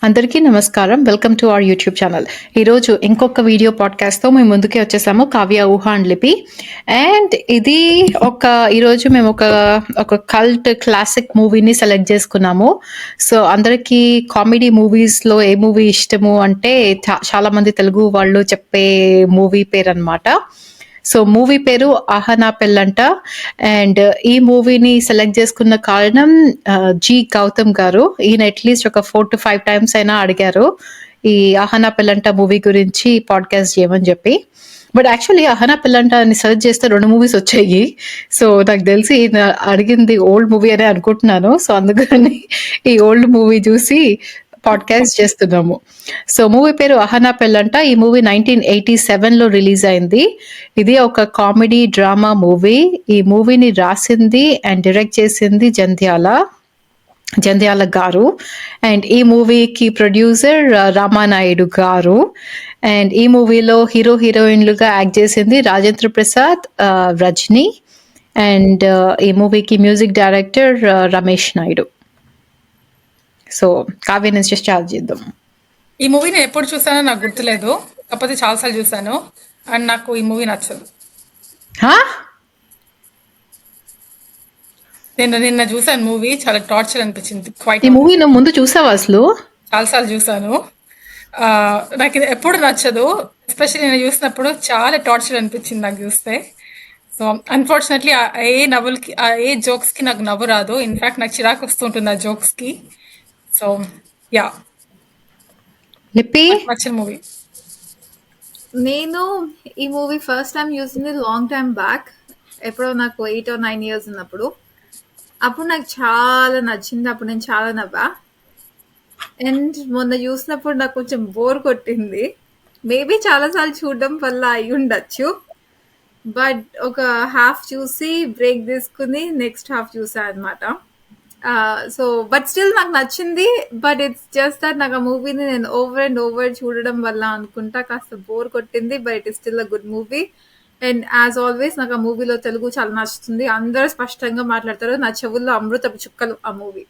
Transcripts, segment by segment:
అందరికీ నమస్కారం. Welcome to our YouTube channel. ఈరోజు ఇంకొక వీడియో పాడ్‌కాస్ట్‌తో మేము ముందుకే వచ్చేసాము. 'కావ్య ఊహ అండ్ లిపి'. అండ్ ఇది ఈరోజు మేము ఒక కల్ట్ క్లాసిక్ మూవీని సెలెక్ట్ చేసుకున్నాము. సో, అందరికీ కామెడీ మూవీస్‌లో ఏ మూవీ ఇష్టము అంటే చాలా మంది తెలుగు వాళ్ళు చెప్పే మూవీ పేరనమాట. సో, మూవీ పేరు 'ఆహ నా పెళ్ళంట'. అండ్ ఈ మూవీని సెలెక్ట్ చేసుకున్న కారణం జి. గౌతమ్ గారు. ఈయన అట్‌లీస్ట్ ఒక 4-5 టైమ్స్ అయినా అడిగారు. ఈ 'ఆహ నా పెళ్ళంట' మూవీ గురించి పాడ్‌కాస్ట్ చేయమని చెప్పి. బట్ యాక్చువల్లీ 'ఆహ నా పెళ్ళంట' అని సెర్చ్ చేస్తే 2 మూవీస్ వచ్చాయి. సో, నాకు తెలిసి ఈయన అడిగింది ఓల్డ్ మూవీ అనే అనుకుంటున్నాను. సో, అందుకని ఈ ఓల్డ్ మూవీ చూసి పాడ్‌కాస్ట్ చేస్తున్నాము. సో, మూవీ పేరు 'ఆహ నా పెళ్ళంట'. ఈ మూవీ 1987లో రిలీజ్ అయింది. ఇది ఒక కామెడీ డ్రామా మూవీ. ఈ మూవీని రాసింది అండ్ డైరెక్ట్ చేసింది జంధ్యాల గారు. అండ్ ఈ మూవీకి ప్రొడ్యూసర్ రామానాయుడు గారు. అండ్ ఈ మూవీలో హీరోయిన్లుగా యాక్ట్ చేసింది రాజేంద్ర ప్రసాద్, రజని. అండ్ ఈ మూవీకి music director Ramesh Naidu. So, Kavya నుంచి స్టార్ట్ చేద్దాం. ఈ మూవీ నేను ఎప్పుడు చూసానో నాకు గుర్తులేదు, కాకపోతే చాలాసార్లు చూసాను. అండ్ నాకు ఈ మూవీ నచ్చదు. నేను నిన్న చూసాను మూవీ, చాలా టార్చర్ అనిపించింది. ఈ మూవీ నువ్వు ముందు చూసావా అసలు? చాలాసార్లు చూసాను. నాకు ఇది ఎప్పుడు నచ్చదు. ఎస్పెషల్లీ నేను చూసినప్పుడు చాలా టార్చర్ అనిపించింది నాకు చూస్తే. సో అన్ఫార్చునేట్లీ ఏ జోక్స్కి నాకు నవ్వు రాదు. ఇన్ఫాక్ట్ నాకు చిరాకు వస్తుంటుంది ఆ జోక్స్కి. సో యా, లిపి నచ్చిన మూవీ. నేను ఈ మూవీ ఫస్ట్ టైం చూసింది లాంగ్ టైం బ్యాక్, ఎప్పుడో నాకు 8 or 9 years ఉన్నప్పుడు. అప్పుడు నాకు చాలా నచ్చింది, అప్పుడు నేను చాలా నవ్వా. అండ్ మొన్న చూసినప్పుడు నాకు కొంచెం బోర్ కొట్టింది. మేబీ చాలాసార్లు చూడడం వల్ల అయి ఉండొచ్చు. బట్ ఒక హాఫ్ చూసి బ్రేక్ తీసుకుని నెక్స్ట్ హాఫ్ చూసా అనమాట. సో బట్ స్టిల్ నాకు నచ్చింది. బట్ ఇట్స్ జస్ట్ దట్ నాకు ఆ మూవీని నేను ఓవర్ అండ్ ఓవర్ చూడడం వల్ల అనుకుంటా కాస్త బోర్ కొట్టింది. But it is still a good movie. And as always నాకు ఆ మూవీలో తెలుగు చాలా నచ్చుతుంది. అందరూ స్పష్టంగా మాట్లాడతారు. నా చెవుల్లో అమృతపు చుక్కలు ఆ మూవీ.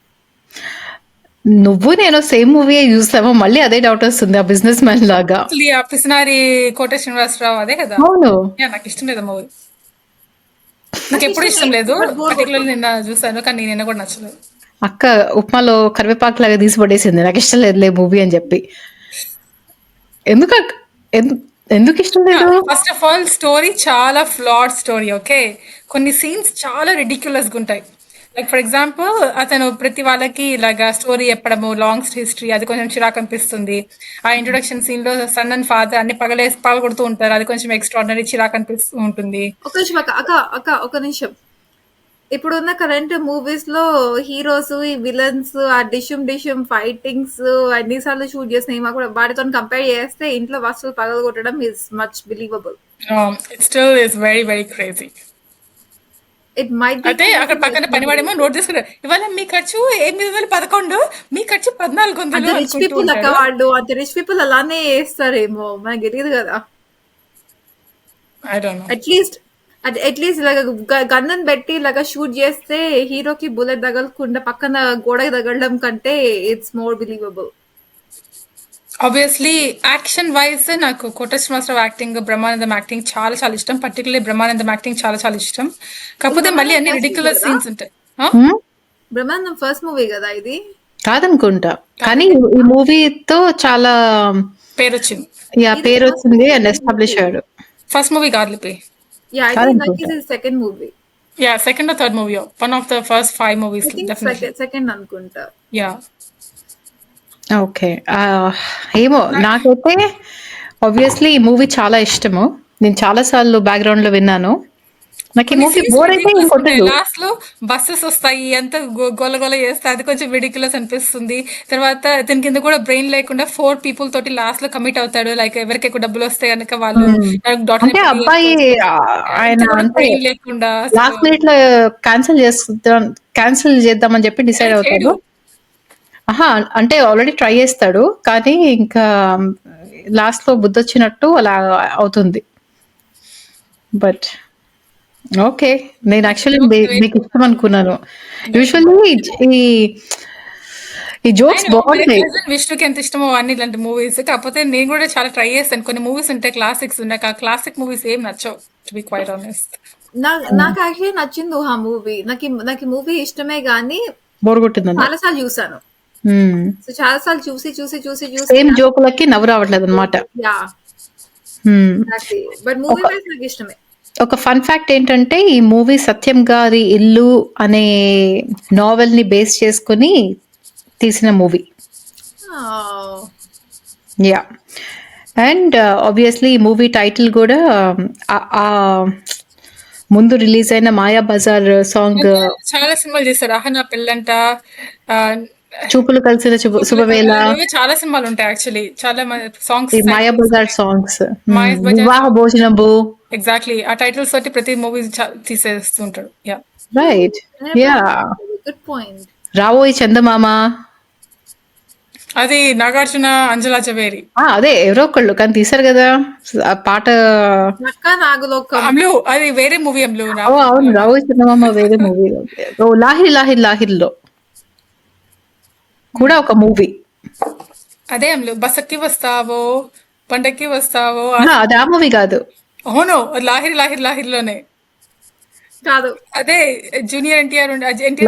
నువ్వు నేను సేమ్ మూవీ చూసామో మళ్ళీ అదే డౌట్ వస్తుంది, ఆ బిజినెస్ మ్యాన్ లాగా. ఆ పిసినారి కోట శ్రీనివాసరావు అదే కదా. అవును, నాకు ఇష్టం లేదు మూవీ. నాకు ఎప్పుడు ఇష్టం లేదు. పర్టికులర్ నిన్న చూసాను, కానీ నిన్న కూడా నచ్చలేదు. అక్క ఉప్మాలో కరివేపాకు లాగా తీసి పడేసింది, నాకు ఇష్టం లేదులే మూవీ అని చెప్పి. ఎందుకు ఇష్టం లేదు? ఫస్ట్ ఆఫ్ ఆల్ స్టోరీ చాలా ఫ్లాడ్ స్టోరీ. ఓకే, కొన్ని సీన్స్ చాలా రిడిక్యులస్ గా ఉంటాయి. లైక్ ఫర్ ఎగ్జాంపుల్, అతను ప్రతి వాళ్ళకి ఇలాగా స్టోరీ చెప్పడము, లాంగ్ హిస్టరీ, అది కొంచెం చిరాకు అనిపిస్తుంది. ఆ ఇంట్రొడక్షన్ సీన్ లో సన్ అండ్ ఫాదర్ అన్ని పగలగొడుతూ ఉంటారు, అది కొంచెం ఎక్స్ట్రాడినరీ చిరాకు అనిపిస్తూ ఉంటుంది. ఒక నిమిషం ఒక నిమిషం. ఇప్పుడున్న కరెంట్ మూవీస్ లో హీరోస్, ఈ విలన్స్, ఆ డిషుమ్ ఫైటింగ్స్ అన్నిసార్లు షూట్ చేసిన ఏమో కూడా వాటితో కంపేర్ చేస్తే ఇంట్లో వస్తువులు పగలగొట్టడం is much believable. It still is very very crazy. It might be. అయితే అక్కడ పక్కన పనివాడేమో నోట్ తీసుకున్నారు, ఇవాళ మీ ఖర్చు 8,11, మీ ఖర్చు 1400. రిచ్ పీపుల్ అక్క, వాళ్ళు అంత రిచ్ పీపుల్ అలానే చేస్తారేమో, మనకు తెలియదు కదా. అట్లీస్ట్ ఇలాగ గన్నన్ పెట్టి ఇలాగ షూట్ చేస్తే హీరోకి బుల్లెట్ తగలకుండా పక్కన గోడకి తగలడం కంటే it's more believable. Obviously action wise నాకు కోట శ్రీనివాసరావు యాక్టింగ్, బ్రహ్మానందం యాక్టింగ్ చాలా చాలా ఇష్టం. పర్టికులర్లీ బ్రహ్మానందం యాక్టింగ్ చాలా చాలా ఇష్టం. కాకపోతే మళ్ళీ అన్ని రిడిక్యులస్ సీన్స్ ఉంటాయి. బ్రహ్మానందం ఫస్ట్ మూవీ కదా ఇది? కాదనుకుంటా, కానీ ఈ మూవీతో చాలా పేరు వచ్చింది. పేరు వచ్చింది అండ్ ఎస్టాబ్లిష్ అయ్యాడు. ఫస్ట్ మూవీ కాదు లిపి. Second movie. Yeah, second or third movie, one of the first 5 movies. Second అనుకుంటా. Yeah, okay. ఏమో, నాకైతే ఆబ్వియస్లీ ఈ మూవీ చాలా ఇష్టము. నేను చాలా సార్లు బ్యాక్గ్రౌండ్ లో విన్నాను. నాకు ఈ మూవీ బోర్ అయితే ఇంకొట్టదు. లాస్ట్ లో బస్సెస్ వస్తాయి, ఎంత గొల్ల చేస్తే అది కొంచెం రిడిక్యులస్ అనిపిస్తుంది. తర్వాత దీని కింద కూడా బ్రెయిన్ లేకుండా 4 people తోటి లాస్ట్ లో కమిట్ అవుతాడు. లైక్ ఎవరికి ఎక్కువ డబ్బులు వస్తే కనుక వాళ్ళు అంటే అబ్బాయి ఆయన బ్రెయిన్ లేకుండా లాస్ట్ మినిట్ లో క్యాన్సిల్ చేద్దామని చెప్పి డిసైడ్ అవుతాడు. అంటే ఆల్రెడీ ట్రై చేస్తాడు, కానీ ఇంకా లాస్ట్ లో బుద్ధి వచ్చినట్టు అలా అవుతుంది. బట్ ఓకే, నేను యాక్చువల్లీ మీకు ఇష్టం అనుకున్నాను. యూజువల్లీ ఈ జోక్స్ మై బాగున్నాయి. కజిన్ విష్ణుకి ఎంత ఇష్టమో అన్ని ఇలాంటి మూవీస్. కాకపోతే నేను కూడా చాలా ట్రై చేస్తాను. కొన్ని మూవీస్ ఉంటాయి క్లాసిక్స్, నాకు ఆ క్లాసిక్ మూవీస్ ఏం నచ్చవు, టు బి క్వైట్ ఆనెస్ట్. నాకు యాక్చువల్లీ నచ్చింది ఊహా మూవీ. నాకు మూవీ ఇష్టమే గానీ బోర్ కొట్టిందన్న. చాలా సార్లు చూసాను. సో చాలా సార్లు చూసి సేమ్ జోకులకి నవ్వు రావట్లేదు అనమాట. యా బట్ మూవీ వైజ్ నాకు ఇష్టమే. ఒక ఫన్ ఫ్యాక్ట్ ఏంటంటే ఈ మూవీ సత్యం గారి ఇల్లు అనే నావెల్ ని బేస్ చేసుకుని తీసిన మూవీ. యా అండ్ ఆబ్వియస్లీ ఈ మూవీ టైటిల్ కూడా ఆ ముందు రిలీజ్ అయిన మాయా బజార్ సాంగ్ చాలా సినిమాలు చేశారు. అహనా పెళ్ళంట, ఆ, చూపులు కలిసిన శుభవేళ, ఇవి చాలా సినిమాలు ఉంటాయి యాక్చువల్లీ. చాలా సాంగ్స్, ఈ మాయా బజార్ సాంగ్స్, మాయా బజార్ వివాహ భోజనము. ఎగ్జాక్ట్లీ ఆ టైటిల్స్ తోటి ప్రతి మూవీ తీసేస్తుంటాడు. Yeah right. Yeah good point. Ravoyi Chandamama, అది నాగార్జున, అంజలా జవేరి. అదే ఎవరో ఒకళ్ళు కానీ తీసారు కదా ఆ పాట. నక్క నాగులోకం. అమ్లు అది వేరే మూవీ. అమ్లు అవును, రావోయ్ చందమామ వేరే మూవీలో. లాహిర్ లాహిర్ లాహిర్లో కూడా ఒక మూవీ. అదే అమ్లు బస్సక్కి వస్తావో పండక్కి వస్తావో. అది ఆ మూవీ కాదు. అవును, లాహిర్ లాహిర్ లాహిర్లోనే. కాదు, అదే జూనియర్ ఎన్టీఆర్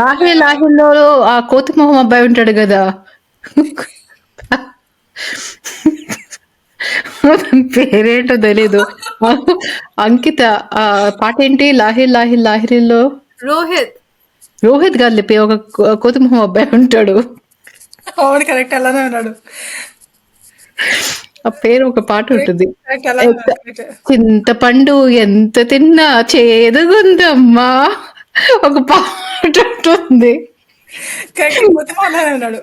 లాహిర్ లాహిర్లో ఆ కోతి మొహం అబ్బాయి ఉంటాడు కదా, పేరేంటో తెలీదు. అంకిత ఆ పాట ఏంటి లాహిర్ లాహిర్ లాహిరిలో? రోహిత్ గారు లేపి ఒక కోతి మొహం అబ్బాయి ఉంటాడు. అవును కరెక్ట్, అలానే ఉన్నాడు. ఆ పేరు ఒక పాట ఉంటుంది. Correct, అలానే ఉన్నాడు, correct. చింతపండు ఎంత తిన్నా చేదుగుందమ్మా ఒక పాట ఉంటుంది. కరెక్ట్, మొత్తం అలానే ఉన్నాడు.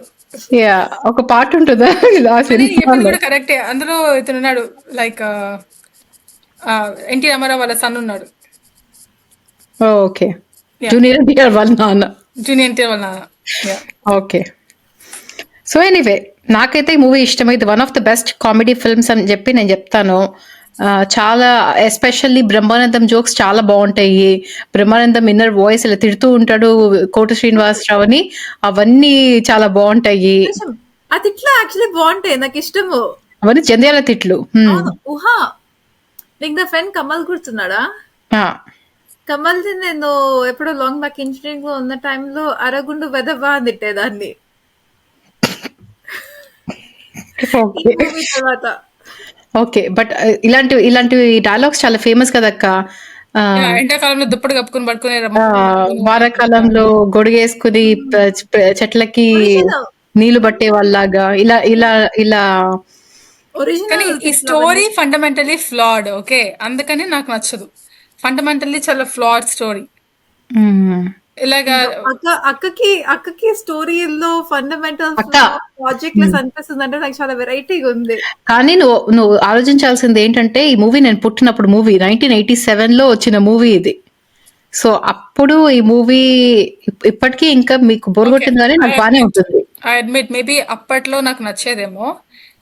యా ఒక పాట ఉంటుందా ఆ కానీ ఇప్పుడు సినిమాలో? కూడా కరెక్టే. అందులో ఇతను ఉన్నాడు, లైక్ ఎన్టీ రామారావు వాళ్ళ సన్ ఉన్నాడు. ఓకే, జూనియర్ ఎన్టీఆర్ వాళ్ళ నాన్న. జూనియర్ ఎన్టీఆర్ వాళ్ళ నాన్న. Yeah. ఓకే. సో ఎనీవే నాకైతే ఈ మూవీ ఇష్టమైంది. One of the best comedy films అని చెప్పి నేను చెప్తాను. చాలా ఎస్పెషల్లీ బ్రహ్మానందం జోక్స్ చాలా బాగుంటాయి. బ్రహ్మానందం ఇన్నర్ వాయిస్ ఇలా తిడుతూ ఉంటాడు కోట శ్రీనివాసరావుని, అవన్నీ చాలా బాగుంటాయి. ఆ తిట్లు యాక్చువల్లీ బాగుంటాయి, నాకు ఇష్టము. అవన్నీ జంధ్యాల తిట్లు. ఊహా నీకు నా ఫ్రెండ్ కమల్ గుర్తున్నాడా? కమల్ నేను ఎప్పుడో లాంగ్ బ్యాక్ ఇంజనీరింగ్ లో ఉన్న టైంలో అరగుండు వెదవా అని తిట్టేదాన్ని. తర్వాత ఓకే, బట్ ఇలాంటి డైలాగ్స్ చాలా ఫేమస్ కదక్క. ఎండాకాలంలో దుప్పటి కప్పుకుని పడుకునే వారాకాలంలో గొడుగేసుకుని చెట్లకి నీళ్లు పట్టే వాళ్ళలాగా ఇలా ఇలా ఇలా. కానీ ఈ స్టోరీ ఫండమెంటలీ ఫ్లాడ్. ఓకే, అందుకని నాకు నచ్చదు. ఫండమెంటల్లీ చాలా ఫ్లాడ్ స్టోరీ. ఇలాగా అక్కకి స్టోరీలో ఫండమెంటల్ ప్రాజెక్ట్ లెస్ అనిపిస్తుంది అంటే నాకు చాలా వెరైటీగా ఉంది. కానీ నువ్వు ఆలోచించాల్సింది ఏంటంటే ఈ మూవీ నేను పుట్టినప్పుడు మూవీ 1987 లో వచ్చిన మూవీ ఇది. సో అప్పుడు ఈ మూవీ ఇప్పటికీ ఇంకా మీకు బోర్గొట్టింది కానీ నాకు బాగానే ఉంటుంది. ఐ అడ్మిట్ మేబీ అప్పట్లో నాకు నచ్చేదేమో.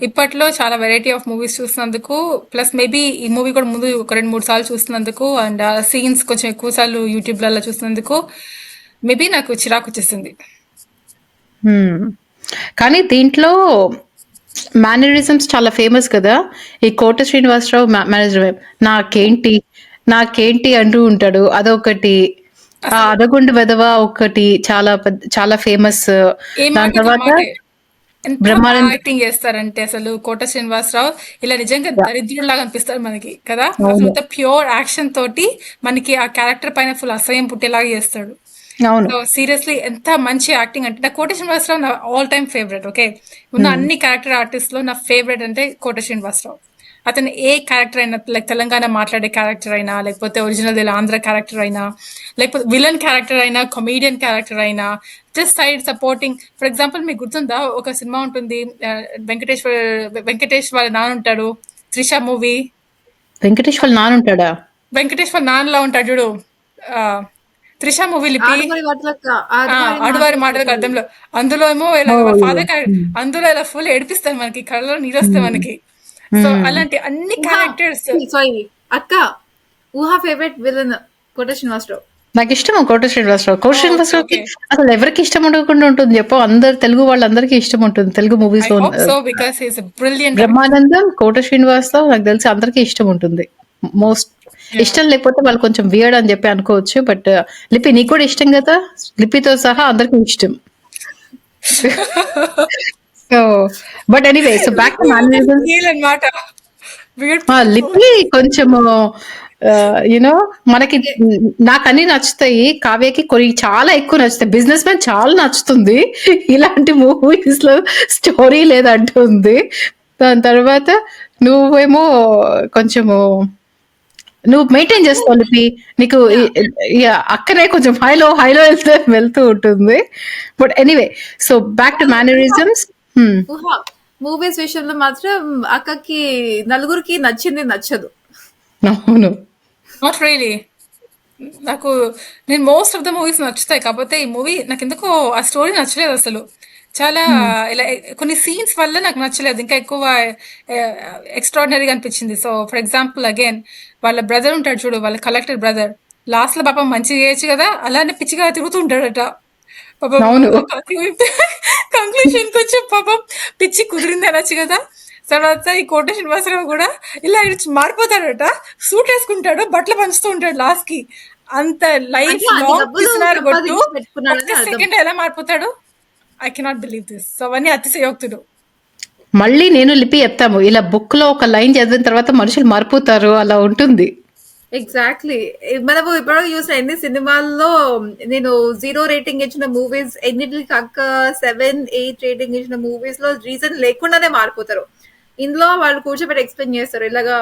ఇప్పట్లో చాలా వెరైటీ ఆఫ్ మూవీస్ చూసినందుకు, ప్లస్ మేబీ ఈ మూవీ కూడా ముందు ఒక 2-3 సార్లు చూసినందుకు, అండ్ సీన్స్ కొంచెం ఎక్కువ సార్లు యూట్యూబ్లలో చూసినందుకు మేబీ నాకు చిరాకు వచ్చేసింది. కానీ దీంట్లో మేనరిజమ్స్ చాలా ఫేమస్ కదా. ఈ కోట శ్రీనివాసరావు మేనేజర్ నాకేంటి అంటూ ఉంటాడు, అదొకటి. అదగుండు వెదవ ఒకటి చాలా ఫేమస్. దాని తర్వాత బ్రహ్మానందం యాక్టింగ్ చేస్తారంటే అసలు కోట శ్రీనివాసరావు ఇలా నిజంగా దరిద్రులాగా అనిపిస్తారు మనకి కదా. అసలు ప్యూర్ యాక్షన్ తోటి మనకి ఆ క్యారెక్టర్ పైన ఫుల్ అసహ్యం పుట్టేలాగా చేస్తాడు. సీరియస్లీ ఎంత మంచి యాక్టింగ్ అంటే, నా కోట శ్రీనివాసరావు నా ఆల్ టైమ్ ఫేవరెట్. ఓకే, ఉన్న అన్ని క్యారెక్టర్ ఆర్టిస్ట్ లో నా ఫేవరెట్ అంటే కోట శ్రీనివాసరావు. అతను ఏ క్యారెక్టర్ అయినా, లైక్ తెలంగాణ మాట్లాడే క్యారెక్టర్ అయినా, లేకపోతే ఒరిజినల్ ఆంధ్ర క్యారెక్టర్ అయినా, లేకపోతే విలన్ క్యారెక్టర్ అయినా, కమీడియన్ క్యారెక్టర్ అయినా, just side supporting. For example మీకు గుర్తుందా, ఒక సినిమా ఉంటుంది, వెంకటేష్ వాళ్ళ నాన్న ఉంటాడు, త్రిష మూవీ. వెంకటేష్ వాళ్ళ నాన్న ఉంటాడా? వెంకటేష్ వాళ్ళ నాన్నలా ఉంటాడు చూడు, త్రిష మూవీ లిపి ఆడువారి మాటలకు అర్థంలో. అందులో ఏమో ఇలా ఫాదర్ అందులో ఇలా ఫుల్ ఏడిపిస్తారు మనకి, కళ్ళలో నీరు వస్తాయి మనకి. సో అలాంటి అన్ని క్యారెక్టర్స్. అక్క ఊహా ఫేవరెట్ విలన్ కోట శ్రీనివాసరావు. నాకు ఇష్టం కోట శ్రీనివాసరావు. కోట ఓకే. శ్రీనివాసరావుకి ఓకే. అసలు ఎవరికి ఇష్టం ఉండకుండా ఉంటుంది చెప్పు. అందరు తెలుగు వాళ్ళందరికీ ఇష్టం ఉంటుంది. తెలుగు మూవీస్ ఐ లో hope so because he is a brilliant actor. Brahmanandam, Kota Srinivasarao నాకు తెలిసి అందరికీ ఇష్టం ఉంటుంది. Most yeah! ఇష్టం లేకపోతే వాళ్ళు కొంచెం వియర్డ్ అని చెప్పి అనుకోవచ్చు. బట్ లిపి నీకు కూడా ఇష్టం కదా. లిపితో సహా అందరికీ ఇష్టం. So but anyway so back to mannerism. వీల్ అన్నమాట. వీడ్ లిపి కొంచెము యూనో మనకి నాకు అన్ని నచ్చుతాయి. కావ్యకి కొన్ని చాలా ఎక్కువ నచ్చుతాయి. బిజినెస్ మ్యాన్ చాలా నచ్చుతుంది. ఇలాంటి మూవీస్ లో స్టోరీ లేదంటుంది. దాని తర్వాత నువ్వేమో కొంచెము నువ్వు మెయింటైన్ చేస్తావు లిపి. నీకు అక్కడే కొంచెం హైలో వెళ్తూ ఉంటుంది. But anyway so back to mannerisms. Movies విషయంలో మాత్రం అక్కకి నలుగురికి నచ్చింది నచ్చదు. అవును. Not really. నాకు నేను మోస్ట్ ఆఫ్ ద మూవీస్ నచ్చుతాయి. కాకపోతే ఈ మూవీ నాకు ఎందుకో ఆ స్టోరీ నచ్చలేదు అసలు. చాలా ఇలా కొన్ని సీన్స్ వల్ల నాకు నచ్చలేదు. ఇంకా ఎక్కువ ఎక్స్ట్రాడినరీగా అనిపించింది. సో ఫర్ ఎగ్జాంపుల్ అగైన్ వాళ్ళ బ్రదర్ ఉంటాడు చూడు, వాళ్ళ కలెక్టర్ బ్రదర్. లాస్ట్ లో పాపం మంచిగా చేయొచ్చు కదా, అలానే పిచ్చిగా తిరుగుతుంటాడట. పాపం అవును. కంక్లూషన్ కొంచెం పాపం పిచ్చి కుదిరింది అనొచ్చు కదా. తర్వాత ఈ కోట శ్రీనివాసరావు కూడా ఇలా మారిపోతాడట. సూట్ వేసుకుంటాడు, బట్టలు పంచుతూ ఉంటాడు లాస్ట్ కి. అంత లైఫ్ అంటే అన్ని లాంగ్ డబ్బులు పిసినారు కొట్టు సంపాదించి పెట్టుకున్నాడని ఒక్క అర్థం. సెకండ్ ఎలా మారిపోతాడు? I cannot believe this. So అవన్నీ అతిశయోక్తులు. మళ్ళీ నేను లిపి చెప్తాము. ఇలా బుక్ లో ఒక లైన్ చదివిన తర్వాత మనుషులు మారిపోతారు, అలా ఉంటుంది. ఎగ్జాక్ట్లీ. మనము ఇప్పుడు చూసిన ఎన్ని సినిమాల్లో నేను 0 రేటింగ్ ఇచ్చిన మూవీస్ ఎన్నిటికి అక్క 7, 8 రేటింగ్ ఇచ్చిన మూవీస్ లో రీజన్ లేకుండానే మారిపోతారు. ఇందులో వాళ్ళు కూర్చోబెట్టి ఎక్స్ప్లెయిన్ చేస్తారు, ఇలాగా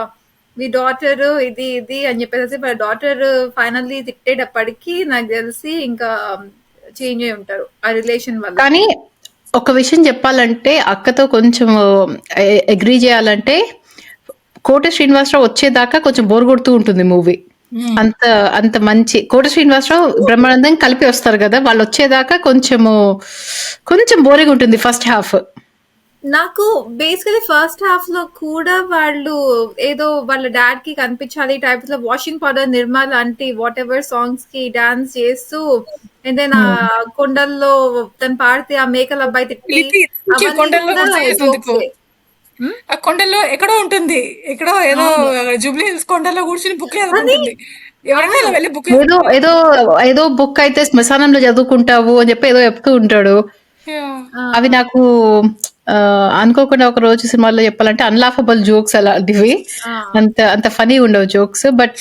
మీ డాటర్ ఇది ఇది అని చెప్పేసి. వాళ్ళ డాటర్ ఫైనల్లీ తిట్టేటప్పటికి నాకు తెలిసి ఇంకా చేంజ్ అయి ఉంటారు ఆ రిలేషన్ వల్ల. కానీ ఒక విషయం చెప్పాలంటే అక్కతో కొంచెం అగ్రీ చేయాలంటే కోట శ్రీనివాసరావు వచ్చేదాకా కొంచెం బోర్ కొడుతూ ఉంటుంది మూవీ. అంత అంత మంచి కోట శ్రీనివాసరావు బ్రహ్మానందం కలిపి వస్తారు కదా, వాళ్ళు వచ్చేదాకా కొంచెం బోరింగ్ ఉంటుంది ఫస్ట్ హాఫ్. నాకు బేసికలీ ఫస్ట్ హాఫ్ లో కూడా వాళ్ళు ఏదో వాళ్ళ డాడ్ కి కనిపించాలి టైప్ లో వాషింగ్ పౌడర్ నిర్మా లాంటి వాట్ ఎవర్ సాంగ్స్ కి డాన్స్ చేస్తూ అండ్ దెన్ ఆ కొండల్లో తను పాడితే ఆ మేకల అబ్బాయి తిట్టి లిపి అవన్నీ కొండల్లో కూడా గుర్తు చేసినందుకు. జోక్సే. ఆ కొండల్లో ఎక్కడో ఉంటుంది, ఎక్కడో ఏదో జూబ్లీ హిల్స్ కొండల్లో కూర్చుని బుక్ కానీ చదువుకుంటుంది. ఎవరైనా ఇలా వెళ్ళి బుక్ ఏదో ఏదో ఏదో బుక్ అయితే శ్మశానంలో చదువుకుంటావు అని చెప్పి ఏదో చెప్తూ ఉంటాడు. అవి నాకు అనుకోకుండా ఒక రోజు సినిమాలో చెప్పాలంటే అన్లాఫబుల్ జోక్స్ అలాంటివి. అంత అంత ఫనీ ఉండవు జోక్స్. బట్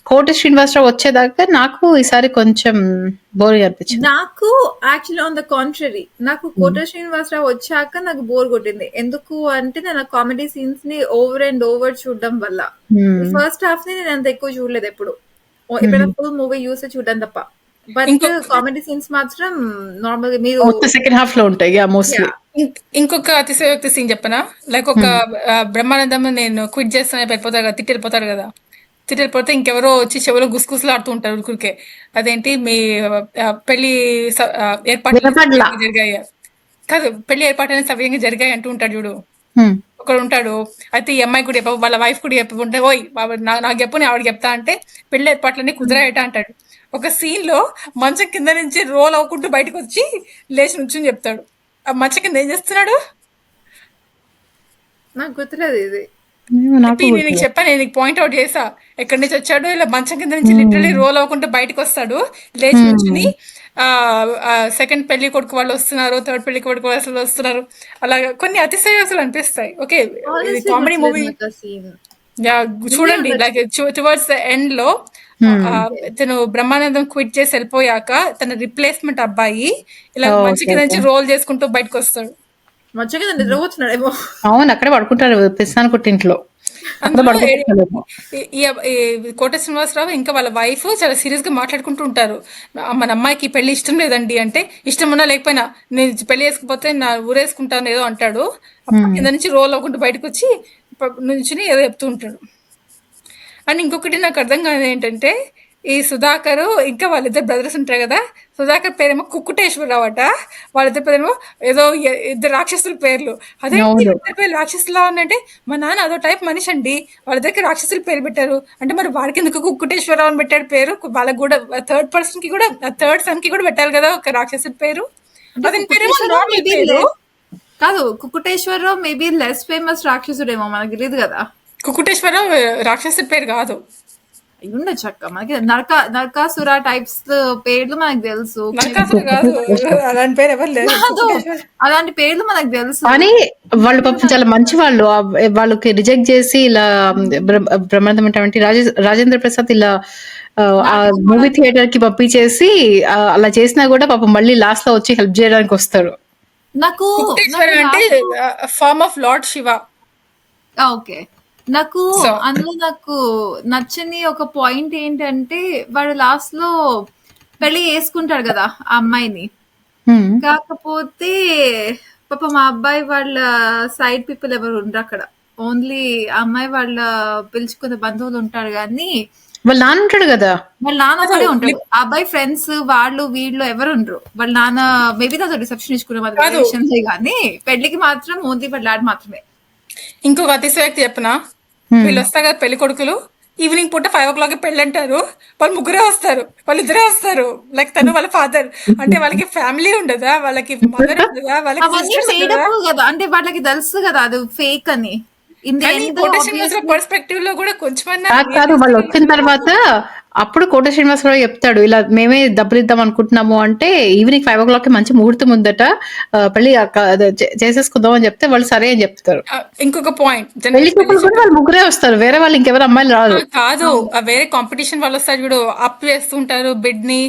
కోట శ్రీనివాసరావు వచ్చేదాకా నాకు ఈసారి కొంచెం బోరింగ్ అనిపించింది. నాకు యాక్చువల్లీ ఆన్ ద కాంట్రరీ, నాకు కోట శ్రీనివాసరావు వచ్చాక నాకు బోర్ కొట్టింది. ఎందుకు అంటే నేను కామెడీ సీన్స్ ని ఓవర్ అండ్ ఓవర్ చూడడం వల్ల. ఫస్ట్ హాఫ్ ని నేను అంత ఎక్కువ చూడలేదు ఎప్పుడు. ఎప్పుడైనా ఫుల్ మూవీ చూసి చూడడం తప్ప. బట్ కామెడీ సీన్స్ మాత్రం నార్మల్ గా మీరు సెకండ్ హాఫ్ లో ఉంటాయి మోస్ట్లీ. ఇంకొక అతిశయోక్తి సీన్ చెప్పనా? లైక్ ఒక బ్రహ్మానందం నేను క్విట్ చేస్తానే వెళ్ళిపోతారు కదా, తిట్టెళ్ళిపోతారు కదా. తిట్టెళ్ళిపోతే ఇంకెవరో వచ్చి చెవులో గుసగుసలు ఆడుతూ ఉంటారు ఊరికే. అదేంటి మీ పెళ్లి ఏర్పాట్లు జరిగాయి కాదు, పెళ్లి ఏర్పాట్లు సవ్యంగా జరిగాయి అంటూ ఉంటాడు చూడు. ఒకడు ఉంటాడు, అయితే ఈ అమ్మాయి కూడా చెప్పు, వాళ్ళ వైఫ్ కూడా చెప్పుకుంటే, ఓయ్ నాకు చెప్పు నేను ఆవిడ చెప్తా అంటే పెళ్లి ఏర్పాట్లన్నీ కుదిరాయట అంటాడు. ఒక సీన్ లో మంచం కింద నుంచి రోల్ అవ్వకుంటూ బయటకు వచ్చి లేచి నుంచుని చెప్తాడు. ఆ మంచం కింద ఏం చేస్తున్నాడు? నాకు గుర్తులేదు ఇది. నేను నీకు చెప్పాను, నేను నీకు పాయింట్ అవుట్ చేసా ఎక్కడి నుంచి వచ్చాడు. ఇలా మంచం కింద నుంచి లిటరలీ రోల్ అవ్వకుండా బయటకు వస్తాడు, లేచి నుంచుని సెకండ్ పెళ్లి కొడుకు వాళ్ళు వస్తున్నారు, థర్డ్ పెళ్లి కొడుకు వాళ్ళు వస్తున్నారు. అలాగా కొన్ని అతిశయోక్తులు అనిపిస్తాయి. ఓకే, కామెడీ మూవీ చూడండి. లైక్ టువర్డ్స్ ద ఎండ్ లో తను బ్రహ్మానందం క్విట్ చేసి వెళ్ళిపోయాక తన రిప్లేస్మెంట్ అబ్బాయి ఇలా మంచి కింద నుంచి రోల్ చేసుకుంటూ బయటకు వస్తాడు. మంచిగా నిద్రపోతున్నాడేమో. అవును, అక్కడే పడుకుంటారు పిస్తాను కొట్టింట్లో. కోట శ్రీనివాసరావు ఇంకా వాళ్ళ వైఫ్ చాలా సీరియస్ గా మాట్లాడుకుంటూ ఉంటారు. మన అమ్మాయికి పెళ్లి ఇష్టం లేదండి అంటే, ఇష్టం ఉన్నా లేకపోయినా నేను పెళ్లి చేసుకుపోతే నా ఊరేసుకుంటాను ఏదో అంటాడు. కింద నుంచి రోల్ అవ్వకుండా బయటకు వచ్చి నుంచి ఏదో చెప్తూ ఉంటాడు. అండ్ ఇంకొకటి నాకు అర్థం కాదు ఏంటంటే, ఈ సుధాకర్ ఇంకా వాళ్ళిద్దరు బ్రదర్స్ ఉంటారు కదా, సుధాకర్ పేరేమో కుక్కుటేశ్వరరావు అట, వాళ్ళిద్దరి పేరేమో ఏదో ఇద్దరు రాక్షసుల పేర్లు. అదే అవును. ఇద్దరు పేర్లు రాక్షసులా ఉందంటే మా నాన్న అదో టైప్ మనిషి అండి, వాళ్ళిద్దరికి రాక్షసుల పేరు పెట్టారు అంటే మరి వాడికి ఎందుకు కుక్కుటేశ్వరరావు అని పెట్టాడు పేరు? వాళ్ళకి కూడా థర్డ్ పర్సన్ కి కూడా, థర్డ్ సన్ కి కూడా పెట్టాలి కదా ఒక రాక్షసుల పేరు. అంటే అతని పేరేమో కుకుటేశ్వరరావు నార్మల్ మేబీ పేరు. కాదు, కుకుటేశ్వరరావు మేబీ లెస్ ఫేమస్ రాక్షసుడేమో, మనకు తెలియదు కదా. కుక్కుటేశ్వరరావు రాక్షసుల పేరు కాదు. అయి ఉండొచ్చు అక్క, మనకి నరకాసుర టైప్స్ పేర్లు మనకు తెలుసు. నరకాసురు కాదు, అలాంటి పేరు ఎవరు లేదు. కాదు, అలాంటి పేర్లు మనకు తెలుసు. కానీ వాళ్ళు పాపం చాలా మంచి వాళ్ళు. వాళ్ళకి రిజెక్ట్ చేసి ఇలా బ్రహ్మానందం అంటే రాజేంద్ర ప్రసాద్ ఇలా ఆ మూవీ థియేటర్ కి పంపించేసి అలా చేసినా కూడా పాపం మళ్ళీ లాస్ట్ లో వచ్చి హెల్ప్ చేయడానికి వస్తారు. నాకు కుక్కుటేశ్వర అంటే form of Lord Shiva. Okay, నాకు అందులో నాకు నచ్చని ఒక పాయింట్ ఏంటంటే వాడు లాస్ట్ లో పెళ్లి చేసుకుంటాడు కదా ఆ అమ్మాయిని. కాకపోతే పాప మా అబ్బాయి వాళ్ళ సైడ్ పీపుల్ ఎవరు ఉండరు అక్కడ, ఓన్లీ అమ్మాయి వాళ్ళ పిలుచుకునే బంధువులు ఉంటారు. కానీ వాళ్ళ నాన్న ఉంటాడు కదా, వాళ్ళ నాన్న ఒకడే ఉంటాడు. ఆ అబ్బాయి ఫ్రెండ్స్ వాళ్ళు వీళ్ళు ఎవరు ఉండరు. వాళ్ళ నాన్న మేబీ నాతో రిసెప్షన్ ఇచ్చుకునే కానీ పెళ్లికి మాత్రం ఓన్లీ వాళ్ళ డాడ్ మాత్రమే. ఇంకొక అతిశయోక్తి చెప్పనా, వీళ్ళు వస్తారు కదా పెళ్లి కొడుకులు, ఈవినింగ్ పూట 5 o'clock పెళ్ళి అంటారు, వాళ్ళు ముగ్గురే వస్తారు, వాళ్ళు ఇద్దరే వస్తారు. లైక్ తను వాళ్ళ ఫాదర్, అంటే వాళ్ళకి ఫ్యామిలీ ఉండదా, వాళ్ళకి మదర్ ఉండదా, వాళ్ళకి అవన్నీ సిస్టర్స్ made ఉండదా? up కదా, అంటే వాళ్ళకి తెలుసు కదా అది ఫేక్ అని. ఇన్ ది ఎండ్ పర్స్పెక్టివ్ లో కూడా కొంచెం కాదు వాళ్ళు వచ్చిన తర్వాత అప్పుడు కోట శ్రీనివాసరావు చెప్తాడు ఇలా మేమే డబ్బులు ఇద్దాం అనుకుంటున్నాము అంటే ఈవినింగ్ 5 o'clock మంచి ముహూర్తం ఉందట, పెళ్లి చేసేసుకుందాం అని చెప్తే వాళ్ళు సరే అని చెప్తారు. ఇంకొక పాయింట్, పెళ్లి చూపులు కూడా వాళ్ళు ముగ్గురే వస్తారు, వేరే వాళ్ళు ఇంకెవరు అమ్మాయిలు రాదు. కాదు వేరే కాంపిటీషన్ వాళ్ళు వస్తారు చూడు, అప్ వేస్తుంటారు బిడ్ ని.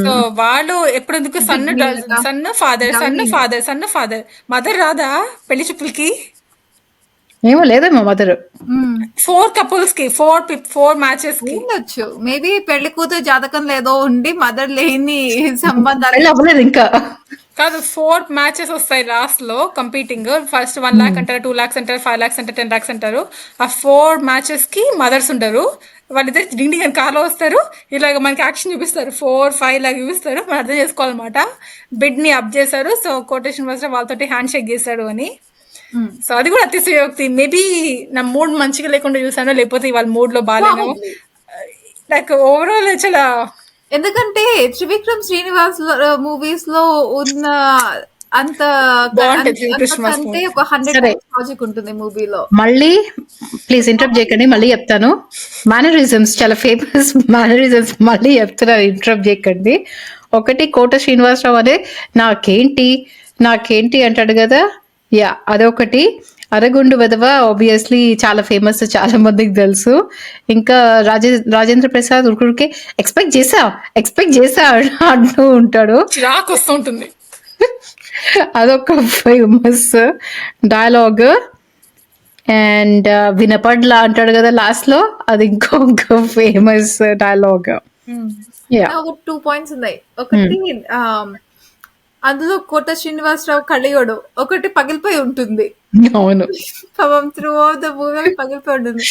సో వాళ్ళు ఎప్పుడు ఎందుకు సన్ ఫాదర్ మదర్ రాదా పెళ్లి చూపులకి? ఏమో లేదేమో మదర్. 4 couples కి 4 matches కి ఉండొచ్చు. మేబీ పెళ్లి కూతురు జాతకం లేదో ఉండి మదర్ లేని సంబంధాలు అవ్వలేదు ఇంకా. కాదు 4 matches వస్తాయి లాస్ట్ లో కంపీటింగ్. ఫస్ట్ 1 lakh అంటారు, 2 lakhs అంటారు, 5 lakhs అంటారు, 10 lakhs అంటారు. ఆ 4 matches కి మదర్స్ ఉంటారు. వాళ్ళిద్దరు డిండి అని కార్లో వస్తారు, ఇలాగ మనకి యాక్షన్ చూపిస్తారు, 4, 5 లాగా చూపిస్తారు. మనం అర్థం చేసుకోవాలన్నమాట బిడ్ ని అప్ చేశారు. సో కోటేషన్ మాస్టర్ వాళ్ళతోటి హ్యాండ్ షేక్ చేశాడు అని. సో అది కూడా అతిశయోక్తి. మేబీ నా మూడ్ మంచిగా లేకుండా చూసాను, లేకపోతే ఇవాళ మూడ్ లో బాగాలేను. లైక్ ఓవరాల్ చాలా, ఎందుకంటే త్రివిక్రమ్ శ్రీనివాస్ మూవీస్ లో ఉన్న అంత అంటే ఒక 100 లాజిక్ ఉంటుంది మూవీలో. మళ్ళీ ప్లీజ్ ఇంటరప్ట్ చేయకండి, మళ్ళీ చెప్తాను. మేనరిజమ్స్ చాలా ఫేమస్ మేనరిజమ్స్ మళ్ళీ చెప్తున్నారు, ఇంటరప్ట్ చేయకండి. ఒకటి కోట శ్రీనివాసరావు అనే నాకేంటి అంటాడు కదా, యా అదొకటి. అరగుండు వెధవ ఆబ్వియస్లీ చాలా ఫేమస్, చాలా మందికి తెలుసు. ఇంకా రాజేంద్ర ప్రసాద్ ఉరుకుడికి ఎక్స్పెక్ట్ చేసా అంటూ ఉంటాడు, చిరాకు వస్తుంటుంది. అదొక ఫేమస్ డైలాగ్. అండ్ వినపడ్లా అంటాడు కదా లాస్ట్ లో, అది ఇంకొక ఫేమస్ డైలాగ్. ఒక 2 points ఉన్నాయి. ఒకటి అందులో కోట శ్రీనివాసరావు కళ్ళయోడు ఒకటి పగిలిపోయి ఉంటుంది. అవును, పాపం త్రూ ఆఫ్ ద మూవీ పగిలిపోయి ఉంటుంది,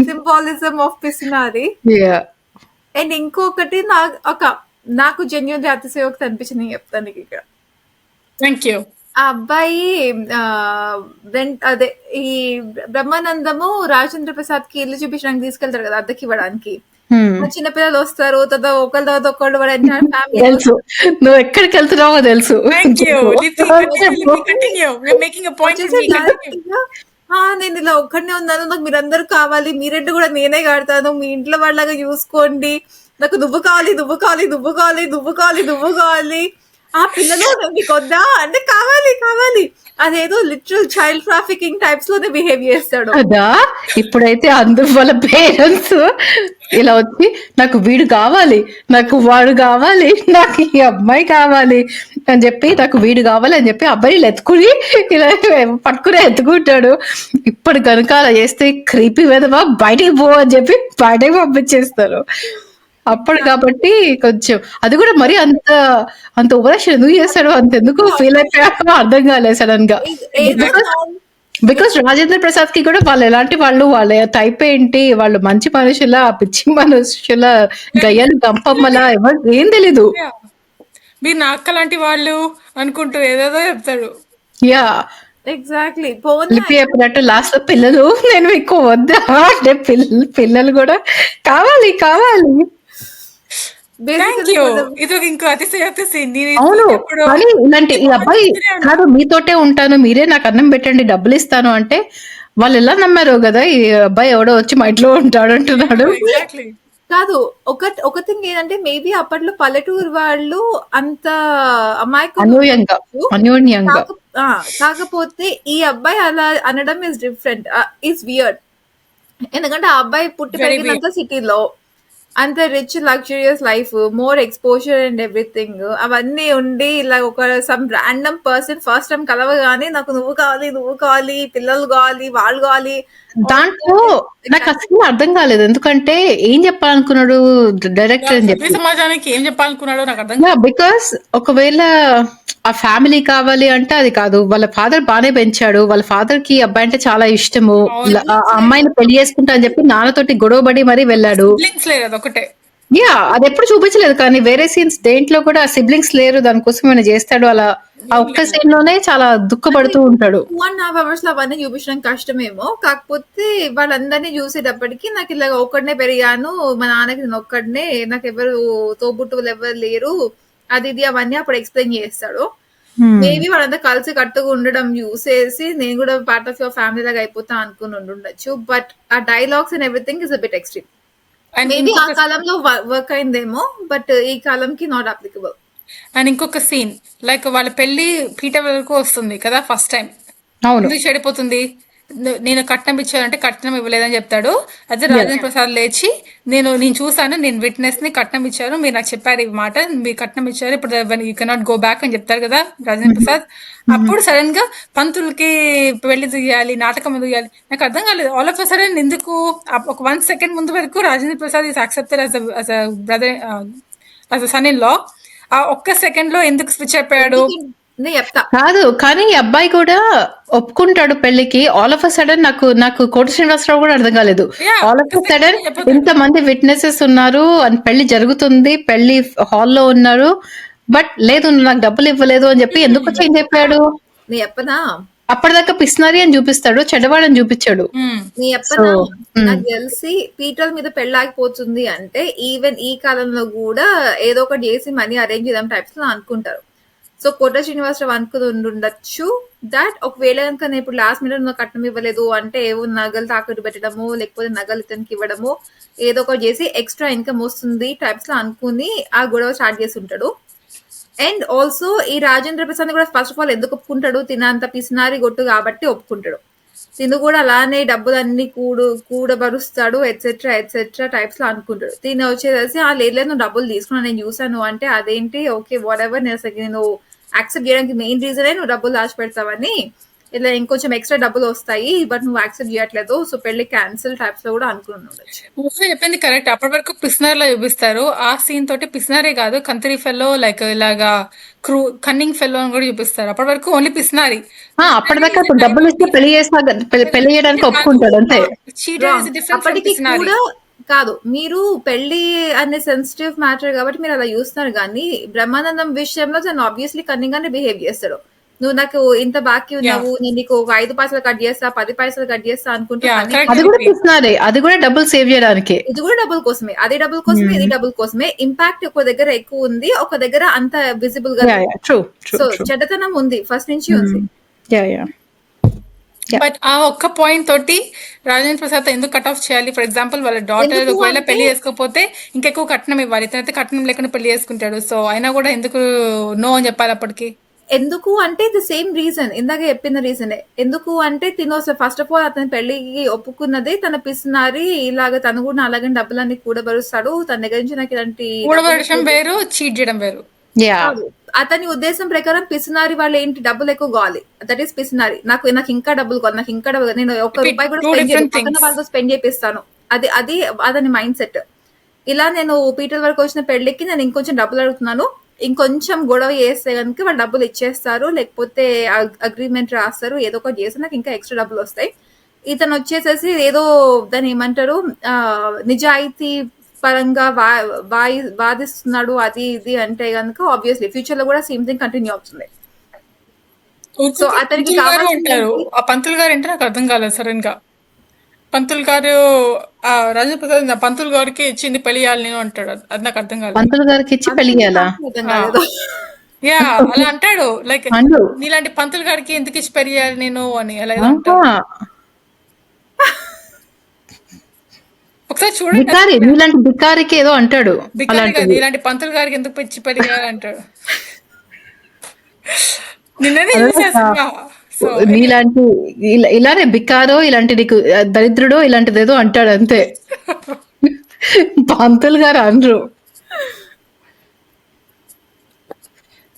సింబాలిజం ఆఫ్ పిసినారి. అండ్ ఇంకొకటి నాకు జెన్యూన్లీ అతిశయోక్తి అనిపించింది, చెప్తాను ఇక్కడ. Thank you. ఆ అబ్బాయి అదే ఈ బ్రహ్మానందము రాజేంద్ర ప్రసాద్ కి ఇల్లు చూపించడానికి తీసుకెళ్తారు కదా అద్దెకి ఇవ్వడానికి. చిన్నపిల్లలు వస్తారు, ఒకళ్ళ తర్వాత ఒకళ్ళు తెలుసు నువ్వు ఎక్కడికి వెళ్తున్నావో తెలుసు. నేను ఇలా ఒక్కడనే ఉన్నాను, నాకు మీరందరూ కావాలి, మీరెంట్ కూడా నేనే కడతాను, మీ ఇంట్లో వాళ్ళగా చూసుకోండి, నాకు దువ్వు కావాలి. ఆ పిల్లలు మీకు వద్దా అంటే కావాలి. అదేదో లిటరల్ చైల్డ్ ట్రాఫికింగ్ టైప్స్ లోనే బిహేవ్ చేస్తాడు కదా. ఇప్పుడైతే అందరు వాళ్ళ పేరెంట్స్ ఇలా వచ్చి నాకు వీడు కావాలి, నాకు వాడు కావాలి, నాకు ఈ అమ్మాయి కావాలి అని చెప్పి, నాకు వీడు కావాలి అని చెప్పి అబ్బాయిలు ఎత్తుకుని ఇలా పట్టుకుని ఎత్తుకుంటాడు. ఇప్పుడు కనుక అలా చేస్తే క్రీపీ వెదవా బయటికి పో అని చెప్పి బయటకి పంపించేస్తారు. అప్పుడు కాబట్టి కొంచెం అది కూడా మరి అంత ఓవరాక్షన్ ఎందుకు చేస్తాడు, అంత ఎందుకు ఫీల్ అయిపోయాడో అర్థం కాలేదు సడన్ గా. బికాస్ రాజేంద్ర ప్రసాద్ కి కూడా వాళ్ళు ఎలాంటి వాళ్ళు, వాళ్ళ టైప్ ఏంటి, వాళ్ళు మంచి మనుషుల, పిచ్చి మనుషుల, గయ్యలు గంపమ్మల, ఎవరు ఏం తెలీదు. Yeah. మీరు నా అక్క లాంటి వాళ్ళు అనుకుంటూ ఏదేదో చెప్తాడు. Yeah exactly. పోనీ లిపి చెప్పినట్టు లాస్ట్ లో పిల్లలు నేను మీకు వద్దా అంటే పిల్లలు కూడా కావాలి కావాలి. Thank you. ఇది ఇంకో అతిశయోక్తి scene. నేను అవును ఎప్పుడు కానీ ఇలాంటి ఈ అబ్బాయి ఆలోచిస్తూనే ఉన్నా. కాదు మీతోటే ఉంటాను, మీరే నాకు అన్నం పెట్టండి, డబ్బులు ఇస్తాను అంటే వాళ్ళు ఎలా నమ్మారో కదా, ఈ అబ్బాయి ఎవడో వచ్చి మా ఇంట్లో ఉంటాడు అంటున్నాడు. Exactly. కాదు, ఒక థింగ్ ఏంటంటే మేబీ అప్పట్లో పల్లెటూరు వాళ్ళు అంత అమాయకులు అన్యోన్యంగా ఉండొచ్చు. అన్యోన్యంగా కాకపోతే ఈ అబ్బాయి అలా అనడం ఇస్ డిఫరెంట్, ఇస్ వియర్డ్. ఎందుకంటే ఆ అబ్బాయి పుట్టి Very పెరిగినంత సిటీలో అంత rich luxurious life, more exposure and everything అవన్నీ ఉండి ఇలా ఒక some random person first time కలవగానే నాకు నువ్వు కావాలి, పిల్లలు కావాలి, వాళ్ళు కావాలి. దాంట్లో నాకు అసలు అర్థం కాలేదు, ఎందుకంటే ఏం చెప్పాలనుకున్నాడు డైరెక్టర్ అని సభ్య చెప్పి. సమాజానికి ఏం చెప్పాలనుకున్నాడో నాకు అర్థం కాదు. బికాస్ ఒకవేళ ఆ ఫ్యామిలీ కావాలి అంటే అది కాదు, వాళ్ళ ఫాదర్ బానే పెంచాడు, వాళ్ళ ఫాదర్ కి అబ్బాయి అంటే చాలా ఇష్టము, ఆ అమ్మాయిని పెళ్లి చేసుకుంటా అని చెప్పి నాన్నతోటి గొడవబడి మరీ వెళ్ళాడు. Siblings లేరు, అదొకటే. యా అది ఎప్పుడు చూపించలేదు, కానీ వేరే సీన్స్ దేంట్లో కూడా సిబ్లింగ్స్ లేరు, దానికోసం ఏమైనా చేస్తాడు అలా. ఆ ఒక్క సీన్ లోనే చాలా దుఃఖపడుతూ ఉంటాడు. 2.5 hours లో అవన్నీ చూపించడం కష్టమేమో, కాకపోతే వాళ్ళందరినీ చూసేటప్పటికి నాకు ఇలా ఒక్కడనే పెరిగాను, మా నాన్నకి నేను ఒక్కడనే, నాకు ఎవరు తోబుట్టువులు ఎవరు లేరు, అది ఇది అవన్నీ అప్పుడు ఎక్స్ప్లెయిన్ చేస్తాడు. మేబీ వాళ్ళంతా కలిసి కట్టుగా ఉండడం చూసేసి నేను కూడా పార్ట్ ఆఫ్ యువర్ ఫ్యామిలీ లాగా అయిపోతా అనుకుని ఉండుండొచ్చు. బట్ ఆ dialogues and everything is a bit extreme. And maybe ఆ ఇంకొక- కాలంలో వర్క్ అయిందేమో, బట్ ఈ కాలంకి నాట్ అప్లికబుల్. అండ్ ఇంకొక సీన్, లైక్ వాళ్ళ పెళ్లి పీట వరకు వస్తుంది కదా ఫస్ట్ టైం. అవును ఎందుకు చెడిపోతుంది? నేను కట్నం ఇచ్చానంటే కట్నం ఇవ్వలేదని చెప్తాడు. అదే రాజేంద్ర ప్రసాద్ లేచి నేను చూసాను, నేను విట్నెస్ ని, కట్నం ఇచ్చారు, మీరు నాకు చెప్పారు ఈ మాట, మీరు కట్నం ఇచ్చారు, ఇప్పుడు యూ కెనాట్ గో బ్యాక్ అని చెప్తారు కదా రాజేంద్ర ప్రసాద్. అప్పుడు సడన్ గా పంతులకి పెళ్లి దిగాలి, నాటకం దిగాలి. నాకు అర్థం కాలేదు ఆల్ ఆఫ్ అ సడన్ ఎందుకు. ఒక 1 second ముందు వరకు Rajendra Prasad is accepted as a brother, as a son in law. ఆ ఒక్క సెకండ్ లో ఎందుకు స్విచ్ అయిపోయాడు? నేను చెప్తా. కాదు, కానీ ఈ అబ్బాయి కూడా ఒప్పుకుంటాడు పెళ్లికి. ఆల్ ఆఫ్ అ సడన్ నాకు కోట శ్రీనివాసరావు కూడా అర్థం కాలేదు. Yeah, all of a sudden చెప్పొద్దు. ఇంతమంది విట్నెసెస్ ఉన్నారు అండ్ పెళ్లి జరుగుతుంది, పెళ్లి హాల్లో ఉన్నారు, బట్ లేదు నువ్వు నాకు డబ్బులు ఇవ్వలేదు అని చెప్పి ఎందుకు చేంజ్ అయిపోయాడు? నేను చెప్పనా అప్పటిదాకా పిస్నరీ అని చూపిస్తాడు, చెడ్డవాడని చూపించాడు. నీ చెప్పనా, So, నాకు తెలిసి పీటల మీద పెళ్ళాగిపోతుంది అంటే ఈవెన్ ఈ కాలంలో కూడా ఏదో ఒకటి చేసి మనీ అరేంజ్ చేద్దాం టైప్స్ లో అనుకుంటారు. సో కోట శ్రీనివాసరావు అనుకుని ఉండొచ్చు దాట్ ఒకవేళ కనుక నేను ఇప్పుడు లాస్ట్ మినిట్ కట్నం ఇవ్వలేదు అంటే ఏవో నగలు తాకట్టు పెట్టడము, లేకపోతే నగలు ఇతనికి ఇవ్వడము, ఏదో ఒకటి చేసి ఎక్స్ట్రా ఇన్కమ్ వస్తుంది టైప్స్ లో అనుకుని ఆ గొడవ స్టార్ట్ చేసి ఉంటాడు. అండ్ ఆల్సో ఈ రాజేంద్ర ప్రసాద్ కూడా ఫస్ట్ ఆఫ్ ఆల్ ఎందుకు ఒప్పుకుంటాడు, తినంత పిసినారి గొట్టు కాబట్టి ఒప్పుకుంటాడు. తిను కూడా అలానే డబ్బులన్నీ కూడబరుస్తాడు ఎట్సెట్రా ఎట్సెట్రా టైప్స్ లో అనుకుంటాడు. తిని వచ్చేసి లేదు నువ్వు డబ్బులు తీసుకున్నా నేను చూసాను అంటే అదేంటి, ఓకే వాట్ ఎవర్, నేను యాక్సెప్ట్ చేయడానికి మెయిన్ రీజనే నువ్వు డబ్బులు దాచిపెడతావని, ఇలా ఇంకొంచెం ఎక్స్ట్రా డబ్బులు వస్తాయి బట్ నువ్వు యాక్సెప్ట్ చేయట్లేదు, సో పెళ్లి క్యాన్సిల్ టైప్స్ లో కూడా అనుకుని ఉండొచ్చు. ఊహ చెప్పింది కరెక్ట్. అప్పటి వరకు పిస్నర్ లో చూపిస్తారు. ఆ సీన్ తోటి పిస్నరే కాదు, కంత్రి ఫెల్లో, లైక్ ఇలాగా కన్నింగ్ ఫెల్లో అని కూడా చూపిస్తారు. అప్పటి వరకు ఓన్లీ పిస్నారి. అప్పటిదాకా ఇప్పుడు డబ్బులు ఇస్తే పెళ్లి చేయడానికి ఒప్పుకుంటాడు అంతే. అప్పటికి కూడా కాదు, మీరు పెళ్లి అనే సెన్సిటివ్ మ్యాటర్ కాబట్టి మీరు అలా చూస్తున్నారు, కానీ బ్రహ్మానందం విషయంలో తను ఆబ్వియస్లీ కన్నింగ్ గానే బిహేవ్ చేస్తాడు. నువ్వు నాకు ఇంత బాకీ ఉన్నావు, నేను నీకు ఒక 5 పైసలు కట్ చేస్తా, 10 పైసలు కట్ చేస్తా అనుకుంటా. అది కూడా పిసినారే, అది కూడా డబ్బులు సేవ్ చేయడానికి. ఇది కూడా డబ్బుల కోసమే, అది డబ్బుల కోసమే, ఇది డబ్బుల కోసమే. ఇంపాక్ట్ ఒక దగ్గర ఎక్కువ ఉంది, ఒక దగ్గర అంత విజిబుల్ గా. సో చెడ్డతనం ఉంది ఫస్ట్ నుంచి ఉంది. బట్ ఆ ఒక్క పాయింట్ తోటి రాజేంద్ర ప్రసాద్ ఎందుకు కట్ ఆఫ్ చేయాలి? ఫర్ ఎగ్జాంపుల్ వాళ్ళ డాటర్ ఒకవేళ పెళ్లి చేసుకోకపోతే ఇంకెక్కువ కట్నం ఇవ్వాలి, ఇతనైతే కట్నం లేకుండా పెళ్లి చేసుకుంటాడు. సో అయినా కూడా ఎందుకు నో అని చెప్పాలి అప్పటికి? ఎందుకు అంటే ది సేమ్ రీజన్, ఇందాక చెప్పిన రీజనే. ఎందుకు అంటే తిను ఫస్ట్ ఆఫ్ ఆల్ అతని పెళ్లికి ఒప్పుకున్నది తన పిసినారి, ఇలాగ తను కూడా అలాగే డబ్బులన్నీ కూడబరుస్తాడు, తన దగ్గర నుంచి నాకు ఇలాంటి కూడబడడం వేరు, చీట్ చేయడం వేరు. అతని ఉద్దేశం ప్రకారం పిసినారి వాళ్ళు ఏంటి, డబ్బులు ఎక్కువ కావాలి, దట్ ఈస్ పిసినారి. నాకు ఇంకా డబ్బులు కావాలి, నాకు ఇంకా డబ్బులు, నేను ఒక్క రూపాయి కూడా పక్కన వాళ్ళతో స్పెండ్ చేపిస్తాను, అది అతని మైండ్ సెట్. ఇలా నేను పీటర్ వరకు వచ్చిన పెళ్లికి నేను ఇంకొంచెం డబ్బులు అడుగుతున్నాను, ఇంకొంచెం గొడవ చేస్తే కనుక వాళ్ళు డబ్బులు ఇచ్చేస్తారు, లేకపోతే అగ్రిమెంట్ రాస్తారు, ఏదో ఒకటి చేస్తే నాకు ఇంకా ఎక్స్ట్రా డబ్బులు వస్తాయి. ఇతను వచ్చేసేసి ఏదో దాన్ని ఏమంటారు నిజాయితీ పరంగా వాదిస్తున్నాడు అది ఇది అంటే కనుక ఆబ్వియస్లీ ఫ్యూచర్ లో కూడా సేమ్ థింగ్ కంటిన్యూ అవుతుంది. సో అతనికి పంతులు గారు కావాల్సింది అంటారు. ఆ పంతులు గారు అంటే నాకు అర్థం కాలేదు సడన్ గా. పంతులు గారు రాజేంద్ర ప్రసాద్ నా పంతులు గారికి ఇచ్చింది పెళ్లి చేయాలి నేను అంటాడు. అది నాకు అర్థం కాలేదు. పంతులు గారికి ఇచ్చి పెళ్లి చేయాలా? అర్థం కాలేదు. యా అలా అంటాడు. లైక్ అండు నీలాంటి పంతులు గారికి ఎందుకు ఇచ్చి పెళ్లి చేయాలి నేను అని అలా ఏదో అంటాడు. ఆహా. ఒకసారి చూడండి. బికారి నీలాంటి బికారికి ఏదో అంటాడు బికారి కాదు, అలాంటిది. నీలాంటి పంతులు గారికి ఎందుకు ఇచ్చి పెళ్లి చేయాలి అంటాడు. నిన్ననే అదే చూసా సినిమా. సో నీలాంటి ఇలానే బికారో ఇలాంటి నీకు దరిద్రుడో ఇలాంటిది ఏదో అంటాడు అంతే. పంతులు గారు అనరు.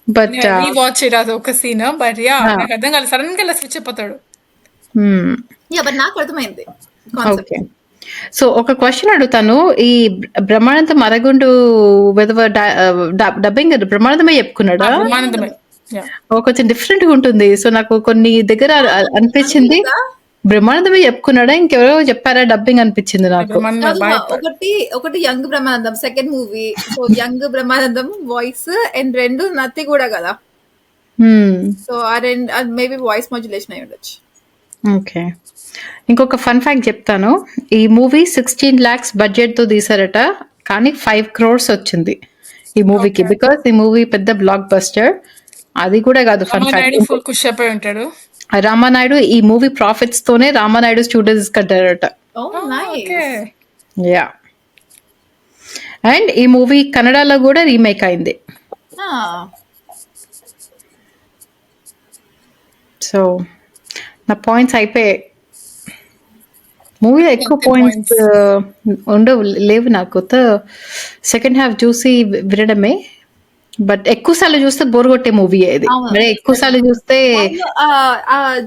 బట్ వాచ్ అది ఒక సీన్. బట్ యా నాకు అర్థం కాలేదు. సడన్ గా ఇలా స్విచ్ అయిపోతాడు. యా బట్ నాకు అర్థమైంది కాన్సెప్ట్. ఓకే. సో ఒక క్వశ్చన్ అడుగుతాను. ఈ బ్రహ్మానందం అరగుండు విధవ డబ్బింగ్ బ్రహ్మానందమే చెప్పుకున్నాడా? బ్రహ్మానందమే. Yeah. కొంచెం డిఫరెంట్ గా ఉంటుంది. సో నాకు కొన్ని దగ్గర అనిపించింది బ్రహ్మానందమే చెప్పుకున్నాడా ఇంకెవరో చెప్పారా డబ్బింగ్ అనిపించింది నాకు. బ్రహ్మానందం కాదు, బాగా చెప్పాడు. ఒకటి young Brahmanandam second movie. So young Brahmanandam voice and రెండు నత్తి కూడా కదా. సో ఆ రెండు మేబీ వాయిస్ మాడ్యులేషన్ అయి ఉండొచ్చు. ఓకే. ఇంకొక ఫన్ ఫ్యాక్ట్ చెప్తాను. ఈ మూవీ 16 lakhs బడ్జెట్ తో తీసారట, కానీ 5 crores వచ్చింది ఈ మూవీకి. బికాస్ ఈ మూవీ పెద్ద బ్లాక్ బస్టర్. అది కూడా కాదు ఫన్ ఫ్యాక్ట్. ఫుల్ ఖుషి అయిపోయి ఉంటాడు. రామానాయుడు ఈ మూవీ ప్రాఫిట్స్ తోనే రామానాయుడు స్టూడియోస్ కట్టారట. Oh nice. యా. అండ్ ఈ మూవీ కన్నడలో కూడా రీమేక్ అయింది. సో నా పాయింట్స్ అయిపోయాయి. మూవీలో ఎక్కువ పాయింట్స్ ఉండవు, లేవు నాకు. సెకండ్ హాఫ్ చూసి వినడమే. బట్ ఎక్కువ సార్లు చూస్తే బోర్ కొట్టే మూవీ ఇది. మరి ఎక్కువ సార్లు చూస్తే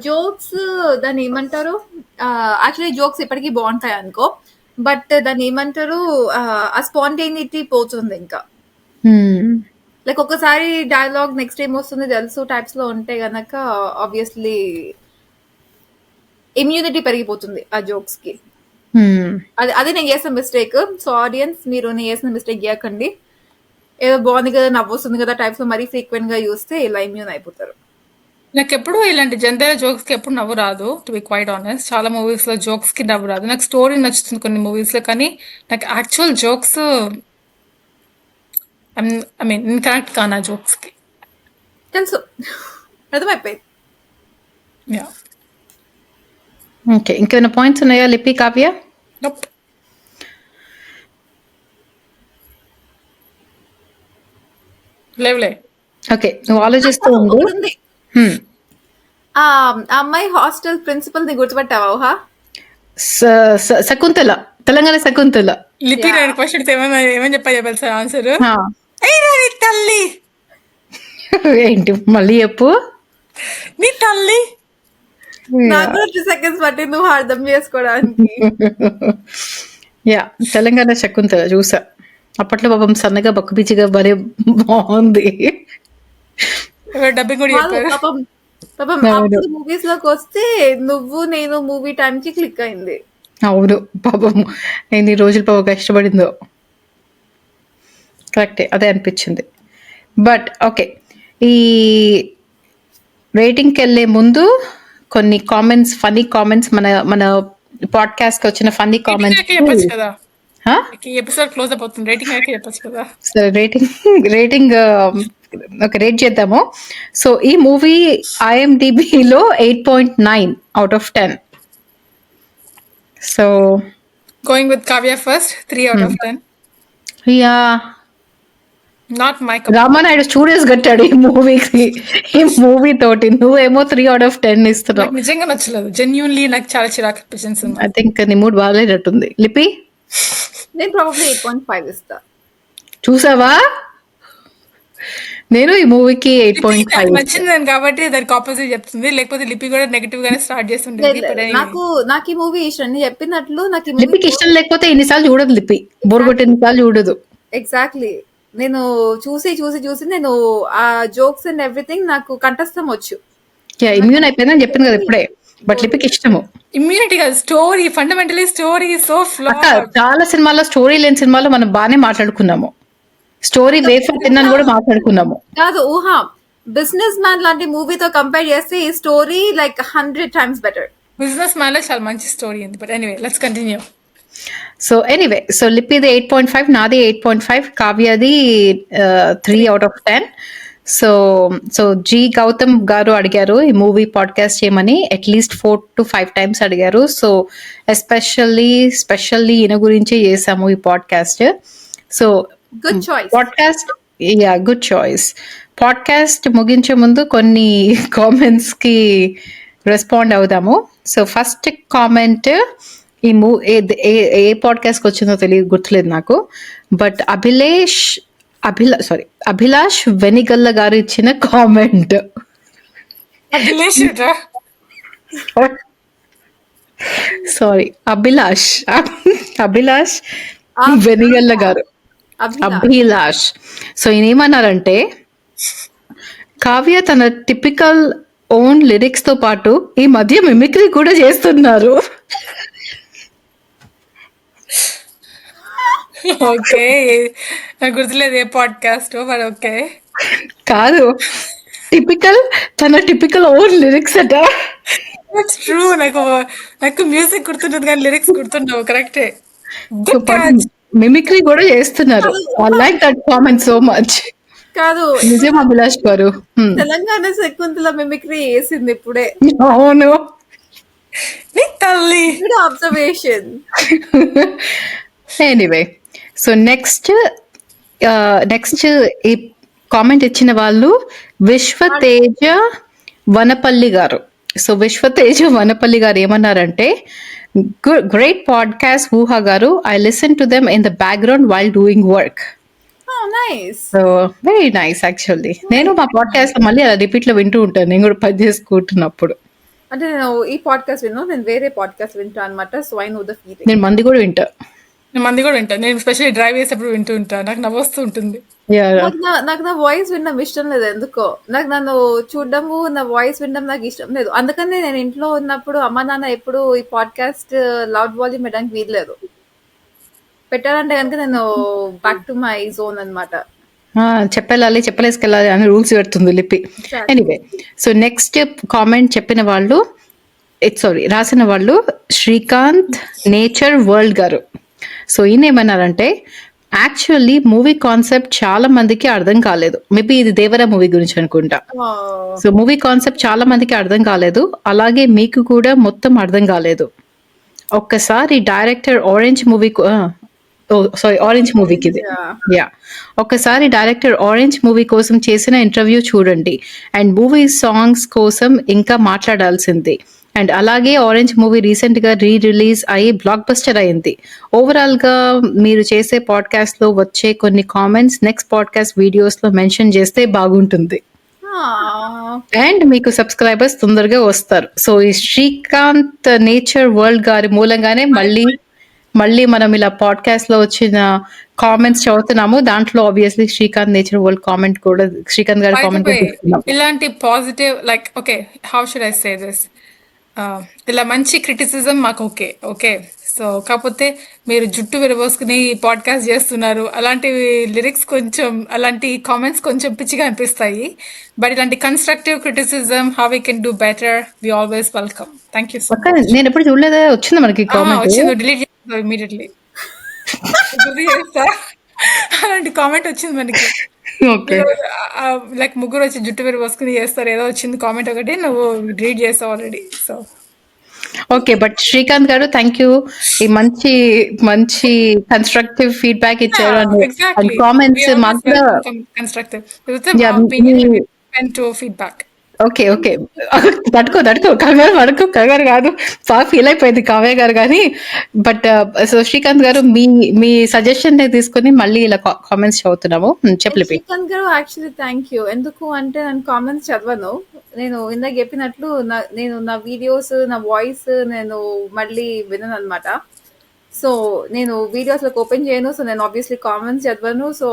జోక్స్ దాన్ని ఏమంటారు, యాక్చువల్లీ జోక్స్ ఇప్పటికీ బాగుంటాయి అనుకో, బట్ దాన్ని ఏమంటారు ఆ స్పాంటేనిటీ పోతుంది ఇంకా. లైక్ ఒకసారి డైలాగ్ నెక్స్ట్ టైం వస్తుంది తెలుసు టైప్స్ లో ఉంటే గనక ఆబ్వియస్లీ ఇమ్యూనిటీ పెరిగిపోతుంది ఆ జోక్స్ కి. అది నేను చేసిన మిస్టేక్. సో ఆడియన్స్ మీరు నేను చేసిన మిస్టేక్ చేయకండి. ఏదో బాగుంది కదా నవ్వు వస్తుంది కదా టైప్స్ లో మరీ ఫ్రీక్వెంట్ గా చూస్తే ఇలా ఇమ్యూన్ అయిపోతారు. నాకు ఎప్పుడు ఇలాంటి జనరల్ జోక్స్ కి ఎప్పుడు నవ్వు రాదు, టు బి క్వైట్ ఆనెస్ట్. చాలా మూవీస్ లో జోక్స్ కి నవ్వు రాదు. నాకు స్టోరీ నచ్చుతుంది కొన్ని మూవీస్ లో, కానీ నాకు యాక్చువల్ జోక్స్ ఐ మీన్ నేను కనెక్ట్ కాను ఆ జోక్స్ కి. తెలుసు, అర్థమైపోయింది. యా. ఓకే. ఇంకేమైనా పాయింట్స్ ఉన్నాయా లిపి, కావ్య? Nope. లేవులే. ఓకే, నువ్వు ఆలోచిస్తూ ఉండు. ఒకటి ఉంది. ఆ అమ్మాయి హాస్టల్ ప్రిన్సిపల్ ని గుర్తుపట్టావా ఊహా? శకుంతల, తెలంగాణ శకుంతల. లిపి రెండు క్వశ్చన్స్ ఏమని చెప్పాలి సార్ ఆన్సర్? ఆ. నీ తల్లి. ఏంటి మళ్ళీ చెప్పు. నీ తల్లి. నాకు 2 seconds పట్టి నువ్వు అర్థం చేసుకోవడానికి. యా, తెలంగాణ శకుంతల చూసా. అప్పట్లో పాపం సన్నగా బక్కుబిచ్చిగా భలే బాగుంది. డబ్బింగ్ కూడా చెప్పారు. పాపం అప్పుడు మూవీస్ లోకి వస్తే నువ్వు నేను మూవీ టైం కి క్లిక్ అయింది. అవును, పాపం ఎన్ని రోజులు పాపం కష్టపడిందో. కరెక్టే, అదే అనిపించింది. బట్ ఓకే, ఈ రేటింగ్కి వెళ్ళే ముందు కొన్ని కామెంట్స్, ఫన్నీ కామెంట్స్, మన పాడ్కాస్ట్ కి వచ్చిన ఫన్నీ కామెంట్స్. చెప్పచ్చు కదా, ఎపిసోడ్ క్లోజ్ అయిపోతుంది. రేటింగ్ అయితే చెప్పచ్చు కదా. సరే, రేటింగ్ ఒక రేట్ చేద్దాము. సో ఈ మూవీ IMDbలో 8.9 out of 10. So going with Kavya first, 3 out of 10. Yeah, not my Ramanaidu studios కట్టాడు ఈ మూవీకి. ఈ మూవీ తోటి నువ్వేమో 3 out of 10 ఇస్తున్నావు. నిజంగా నచ్చలేదు. జెన్యూన్లీ నాకు చాలా చిరాకు అనిపించింది. ఐ థింక్ నీ మూడ్ బాగాలేనట్టుంది. లిపి? నేను ప్రాబబ్లీ 8.5 ఇస్తా. చూసావా, నేను ఈ మూవీకి 8.5 నచ్చింది కాబట్టి దానికి ఆపోజిట్ చెప్తుంది. లేకపోతే లిపి కూడా నెగటివ్ గానే స్టార్ట్ చేస్తుండేది. నాకు ఈ మూవీ ఇష్టం. నేను చెప్పినట్లు నాకు లిపికి ఇష్టం లేకపోతే ఎన్నిసార్లు చూడదు లిపి. బోర్ కొట్టి ఎన్నిసార్లు చూడదు. ఎగ్జాక్ట్లీ. నేను చూసి నేను ఆ జోక్స్ అండ్ ఎవ్రీథింగ్ నాకు కంఠస్థం వచ్చు. ఇమ్యూన్ అయిపోయిందని చెప్పింది కదా ఇప్పుడే. బట్ లిపికి ఇష్టము. ఇమ్యూనిటీ కాదు, స్టోరీ, ఫండమెంటలీ స్టోరీ సో అక్క ఫ్లాడ్. చాలా సినిమాల్లో స్టోరీ లేని సినిమాలో మనం బాగానే మాట్లాడుకున్నాము. స్టోరీ వేఫర్ తిన్నాను కూడా మాట్లాడుకున్నాము. కాదు ఊహ, బిజినెస్ మ్యాన్ లాంటి మూవీతో కంపేర్ చేస్తే ఈ story like 100 times better. Business man లో చాలా మంచి స్టోరీ ఉంది. But anyway let's continue. So anyway, so లిపిది 8.5, నాది 8.5, కావ్యది 3 out of 10. So so G Gautam garu అడిగారు ఈ మూవీ పాడ్కాస్ట్ చేయమని. అట్లీస్ట్ 4 to 5 times అడిగారు. సో స్పెషల్లీ ఈయన గురించే చేసాము ఈ podcast. So good choice. Podcast, good choice. Podcast ముగించే ముందు కొన్ని కామెంట్స్ కి రెస్పాండ్ అవుదాము. సో ఫస్ట్ కామెంట్ ఈ ఏ పాడ్కాస్ట్ వచ్చిందో తెలియదు, గుర్తులేదు నాకు. బట్ అభిలాష్ వెనిగల్ల గారు ఇచ్చిన కామెంట్. సారీ, అభిలాష్ వెనిగల్ల గారు. అభిలాష్. సో ఈయన ఏమన్నారంటే, కావ్య తన టిపికల్ ఓన్ లిరిక్స్ తో పాటు ఈ మధ్య మిమిక్రీ కూడా చేస్తున్నారు. ఓకే, నాకు గుర్తులేదు ఏ పాడ్కాస్ట్, బట్ ఓకే. కాదు, తన టిపికల్ ఓన్ లిరిక్స్ అట. That's true. నాకు మ్యూజిక్ గుర్తుంటుంది కానీ లిరిక్స్ గుర్తుండవు. కరెక్టే. మిమిక్రీ కూడా చేస్తున్నారు. I like that comment so much. కాదు, నిజం అభిలాష్ గారు. తెలంగాణ శకుంతల మిమిక్రీ వేసింది ఇప్పుడే. అవును, తల్లి. అబ్జర్వేషన్. ఎనీవే, సో నెక్స్ట్ ఈ కామెంట్ ఇచ్చిన వాళ్ళు విశ్వతేజ వనపల్లి గారు. సో విశ్వతేజ వనపల్లి గారు ఏమన్నారంటే, గ్రేట్ పాడ్కాస్ట్ ఊహా గారు, I listen to them in the background while doing work. So very nice. Actually నేను మా పాడ్కాస్ట్ మళ్ళీ అలా రిపీట్ లో వింటూ ఉంటాను, నేను కూడా పని చేసుకుంటున్నప్పుడు. అంటే నేను ఈ పాడ్కాస్ట్ నేను వేరే పాడ్కాస్ట్ వింటా అనమాట. So I know the feeling. నేను మంది కూడా వింటా. నేను స్పెషల్లీ డ్రైవ్ చేసేప్పుడు వింటూ ఉంటాను. నాకు నవ్వొస్తూ ఉంటుంది. నాకు నా వాయిస్ వినడం ఇష్టం లేదు ఎందుకో. నాకు నన్ను చూడడము, నా వాయిస్ వినడం నాకు ఇష్టం లేదు. అందుకని నేను ఇంట్లో ఉన్నప్పుడు అమ్మ నాన్న ఎప్పుడు ఈ పాడ్కాస్ట్ లౌడ్ వాల్యూమ్ పెట్టడానికి వీల్లేదు. పెట్టాలంటే కనుక నేను బ్యాక్ టు మై జోన్ అనమాట. చెప్పేళ్ళాలి, చెప్పలేసుకెళ్ళాలి అని రూల్స్ పెడుతుంది లిపి. ఎనీవే, సో నెక్స్ట్ కామెంట్ రాసిన వాళ్ళు శ్రీకాంత్ నేచర్ వరల్డ్ గారు. సో ఈయన ఏమన్నారంటే, యాక్చువల్లీ మూవీ కాన్సెప్ట్ చాలా మందికి అర్థం కాలేదు. మేబీ ఇది దేవరా మూవీ గురించి అనుకుంటా. సో మూవీ కాన్సెప్ట్ చాలా మందికి అర్థం కాలేదు, అలాగే మీకు కూడా మొత్తం అర్థం కాలేదు. ఒక్కసారి డైరెక్టర్ ఆరెంజ్ మూవీకి ఒక్కసారి డైరెక్టర్ ఆరెంజ్ మూవీ కోసం చేసిన ఇంటర్వ్యూ చూడండి. అండ్ మూవీ సాంగ్స్ కోసం ఇంకా మాట్లాడాల్సింది. అండ్ అలాగే ఆరెంజ్ మూవీ రీసెంట్ గా రిలీజ్ అయ్యి బ్లాక్ బస్టర్ అయింది. ఓవరాల్ గా మీరు చేసే పాడ్కాస్ట్ లో వచ్చే కొన్ని కామెంట్స్ నెక్స్ట్ పాడ్కాస్ట్ వీడియోస్ లో మెన్షన్ చేస్తే బాగుంటుంది. అండ్ మీకు సబ్స్క్రైబర్స్ తొందరగా వస్తారు. సో ఈ శ్రీకాంత్ నేచర్ వరల్డ్ గారి మూలంగానే మళ్ళీ మనం ఇలా పాడ్కాస్ట్ లో వచ్చిన కామెంట్స్ చదువుతున్నాము. దాంట్లో obviously Srikanth nature world comment కూడా, శ్రీకాంత్ గారి కామెంట్. ఇలాంటి positive okay, how should I say this, ఇలా మంచి క్రిటిసిజం మాకు ఓకే. సో కాకపోతే మీరు జుట్టు విరబోసుకుని పాడ్కాస్ట్ చేస్తున్నారు, అలాంటి లిరిక్స్ కొంచెం, అలాంటి కామెంట్స్ కొంచెం పిచ్చిగా అనిపిస్తాయి. బట్ ఇలాంటి constructive criticism, how we can do better, we always welcome. Thank you so much. నేను ఎప్పుడు చూడలేదా, వచ్చింది మనకి కామెంట్? వచ్చింది, డిలీట్ చేస్తా ఇమీడియట్లీ. అలాంటి కామెంట్ వచ్చింది మనకి. లైక్ ముగ్గురు వచ్చి జుట్టు విరబోసుకుని చేస్తారు, ఏదో వచ్చింది కామెంట్ ఒకటి, నువ్వు డిలీట్ చేస్తావు already. So okay, but Srikanth గారు థ్యాంక్ యూ, ఈ మంచి కన్స్ట్రక్టివ్ ఫీడ్బ్యాక్ ఇచ్చారు. అండ్ కామెంట్స్ మాకు ఫీడ్బ్యాక్. ఓకే తట్టుకో కంగారు కాదు, బాగా ఫీల్ అయిపోయింది కావ్య గారు. కానీ బట్ సో శ్రీకాంత్ గారు మీ సజెషన్ తీసుకుని మళ్ళీ ఇలా కామెంట్స్ చదువుతున్నాము. చెప్పలేదు శ్రీకాంత్ గారు. Actually thank you. ఎందుకు అంటే నేను కామెంట్స్ చదవను. నేను ఇందాక చెప్పినట్లు నేను నా వీడియోస్, నా వాయిస్ నేను మళ్ళీ వినను అనమాట. సో నేను వీడియోస్లోకి ఓపెన్ చేయను. సో నేను ఆబ్వియస్లీ కామెంట్స్ చదవను. సో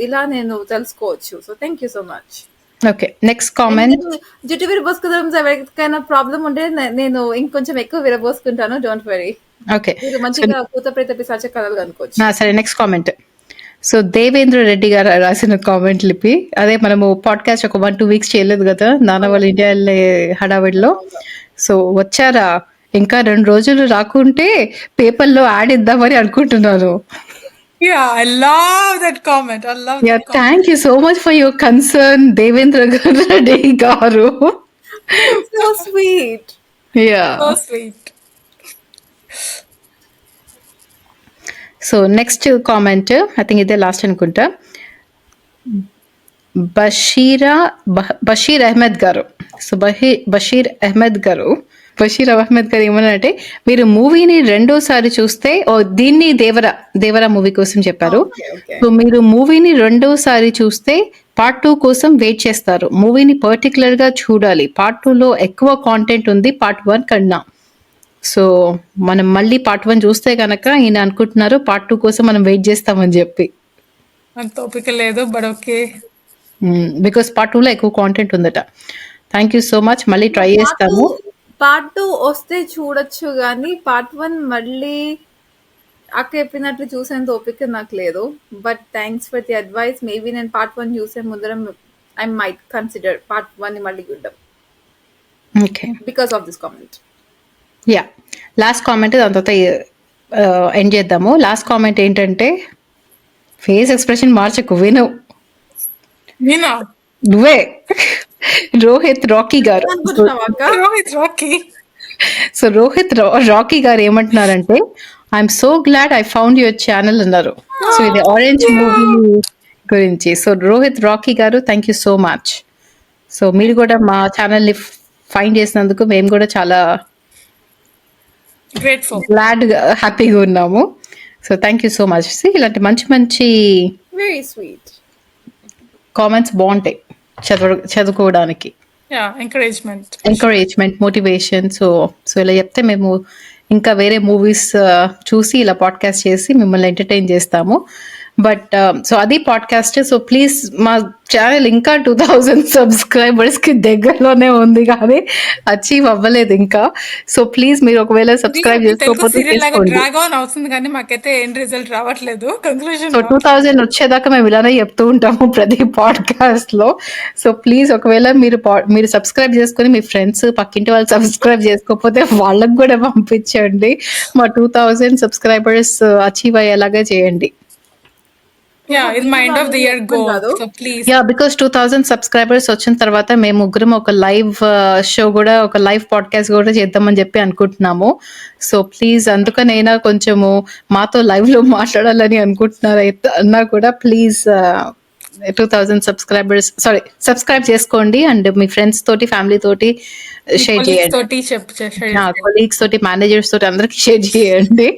ఇలా నేను తెలుసుకోవచ్చు. So thank you so much. Okay, next comment. జుట్టు విరబోసుకోవడం ఎవరికైనా ప్రాబ్లం ఉంటే నేను ఇంకొంచెం ఎక్కువ విరబోసుకుంటాను. Don't worry. ఓకే, మీరు మంచిగా పూత ప్రేత పిశాచ కళలు అనుకోవచ్చు. సరే next comment. So Devendra Reddy గారు రాసిన కామెంట్ లిపి అదే మనము పాడ్కాస్ట్ ఒక 1-2 వీక్స్ చేయలేదు కదా నాన్న వాళ్ళ ఇండియా వెళ్ళే హడావిడిలో. సో వచ్చారా, ఇంకా 2 రోజులు రాకుంటే పేపర్లో యాడ్ ఇద్దామని అనుకుంటున్నాను. Yeah, I love that comment. I love yeah, that comment. Thank you so much for your concern Devendra Reddy garu. So sweet. Yeah, So sweet. So next comment I think ఇదే లాస్ట్ అనుకుంటా. బషీర్ అహ్మద్ గారు. సో బషీర్ అహ్మద్ గారు ఏమన్నారంటే, మీరు మూవీని రెండోసారి చూస్తే దీన్ని దేవరా మూవీ కోసం చెప్పారు. Okay. సో మీరు మూవీని రెండోసారి చూస్తే పార్ట్ 2 కోసం వెయిట్ చేస్తారు. మూవీని పర్టికులర్ గా చూడాలి. పార్ట్ 2లో ఎక్కువ కాంటెంట్ ఉంది పార్ట్ 1 కన్నా. సో మనం మళ్ళీ పార్ట్ 1 చూస్తే కనుక ఈయన అనుకుంటున్నారు పార్ట్ 2 కోసం మనం వెయిట్ చేస్తామని చెప్పి. అంత ఓపిక లేదు, బట్ ఓకే. బికాస్ పార్ట్ 2లో ఎక్కువ కాంటెంట్ ఉందట. థ్యాంక్ యూ సో మచ్, మళ్ళీ ట్రై చేస్తాము. పార్ట్ 2 వస్తే చూడొచ్చు కానీ పార్ట్ 1 మళ్ళీ అక్క చెప్పినట్లు చూసేంత ఓపిక నాకు లేదు. But thanks for the advice. Maybe నేను పార్ట్ 1 చూసే ముందర ఐ మైట్ కన్సిడర్ పార్ట్ 1 మళ్ళీ చూడడం okay, because of this comment. Yeah, last comment దాని తర్వాత ఎండ్ చేద్దాము. లాస్ట్ కామెంట్ ఏంటంటే, ఫేస్ ఎక్స్ప్రెషన్ మార్చకు, విను మీనా నువ్వే. రోహిత్ రాకీ గారు. అనుకుంటున్నావా అక్క? Rohit Rocky. So Rohit Rocky గారు ఏమంటున్నారంటే, I'm so glad I found your channel అన్నారు. సో ఇది ఆరెంజ్ మూవీ గురించి. సో రోహిత్ రాకీ గారు thank you so much. So మీరు కూడా మా ఛానల్ని ఫైండ్ చేసినందుకు మేము కూడా చాలా గ్రేట్ఫుల్. గ్లాడ్ హ్యాపీగా ఉన్నాము. So thank you so much. ఇలాంటి మంచి వెరీ స్వీట్ కామెంట్స్ బాగుంటాయి చదువుకోవడానికి. Yeah, encouragement, motivation. సో ఇలా చెప్తే మేము ఇంకా వేరే మూవీస్ చూసి ఇలా పాడ్కాస్ట్ చేసి మిమ్మల్ని ఎంటర్టైన్ చేస్తాము. బట్ సో అది పాడ్కాస్ట్. సో ప్లీజ్ మా ఛానల్ ఇంకా 2000 సబ్స్క్రైబర్స్కి దగ్గరలోనే ఉంది కానీ అచీవ్ అవ్వలేదు ఇంకా. సో ప్లీజ్ మీరు ఒకవేళ సబ్స్క్రైబ్ చేసుకోకపోతే చేసుకోండి. డ్రాగ్ ఆన్ అవుతుంది కానీ మాకైతే ఏం రిజల్ట్ రావట్లేదు. కంక్లూజన్ సో 2000 వచ్చేదాకా మేము ఇలానే చెప్తూ ఉంటాము ప్రతి పాడ్కాస్ట్ లో. సో ప్లీజ్ ఒకవేళ మీరు సబ్స్క్రైబ్ చేసుకుని మీ ఫ్రెండ్స్ పక్కింటి వాళ్ళు సబ్స్క్రైబ్ చేసుకోకపోతే వాళ్ళకు కూడా పంపించండి. మా 2000 సబ్స్క్రైబర్స్ అచీవ్ అయ్యేలాగా చేయండి. Yeah, it's my end of the year goal. So please. Yeah, because 2000 subscribers వచ్చిన తర్వాత మేము ముగ్గురం ఒక లైవ్ షో కూడా, ఒక లైవ్ పాడ్కాస్ట్ కూడా చేద్దామని చెప్పి అనుకుంటున్నాము. సో ప్లీజ్ అందుకనైనా కొంచెము మాతో లైవ్ లో మాట్లాడాలని అనుకుంటున్నారు అన్నా కూడా ప్లీజ్ 2000 సబ్స్క్రైబ్ చేసుకోండి. అండ్ మీ ఫ్రెండ్స్ తోటి, ఫ్యామిలీ తోటి షేర్ చేయండి. కొలీగ్స్ తోటి, మేనేజర్స్ తోటి అందరికి షేర్ చేయండి.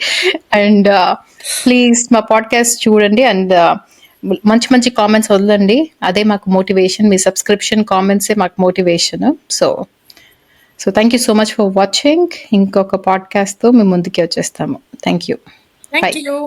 అండ్ ప్లీజ్ మా పాడ్కాస్ట్ చూడండి. అండ్ మంచి కామెంట్స్ వదలండి. అదే మాకు మోటివేషన్. మీ సబ్స్క్రిప్షన్ కామెంట్సే మాకు motivation. So thank you so much for watching. ఇంకొక పాడ్కాస్ట్తో మేము ముందుకి వచ్చేస్తాము. Thank you. Thank you.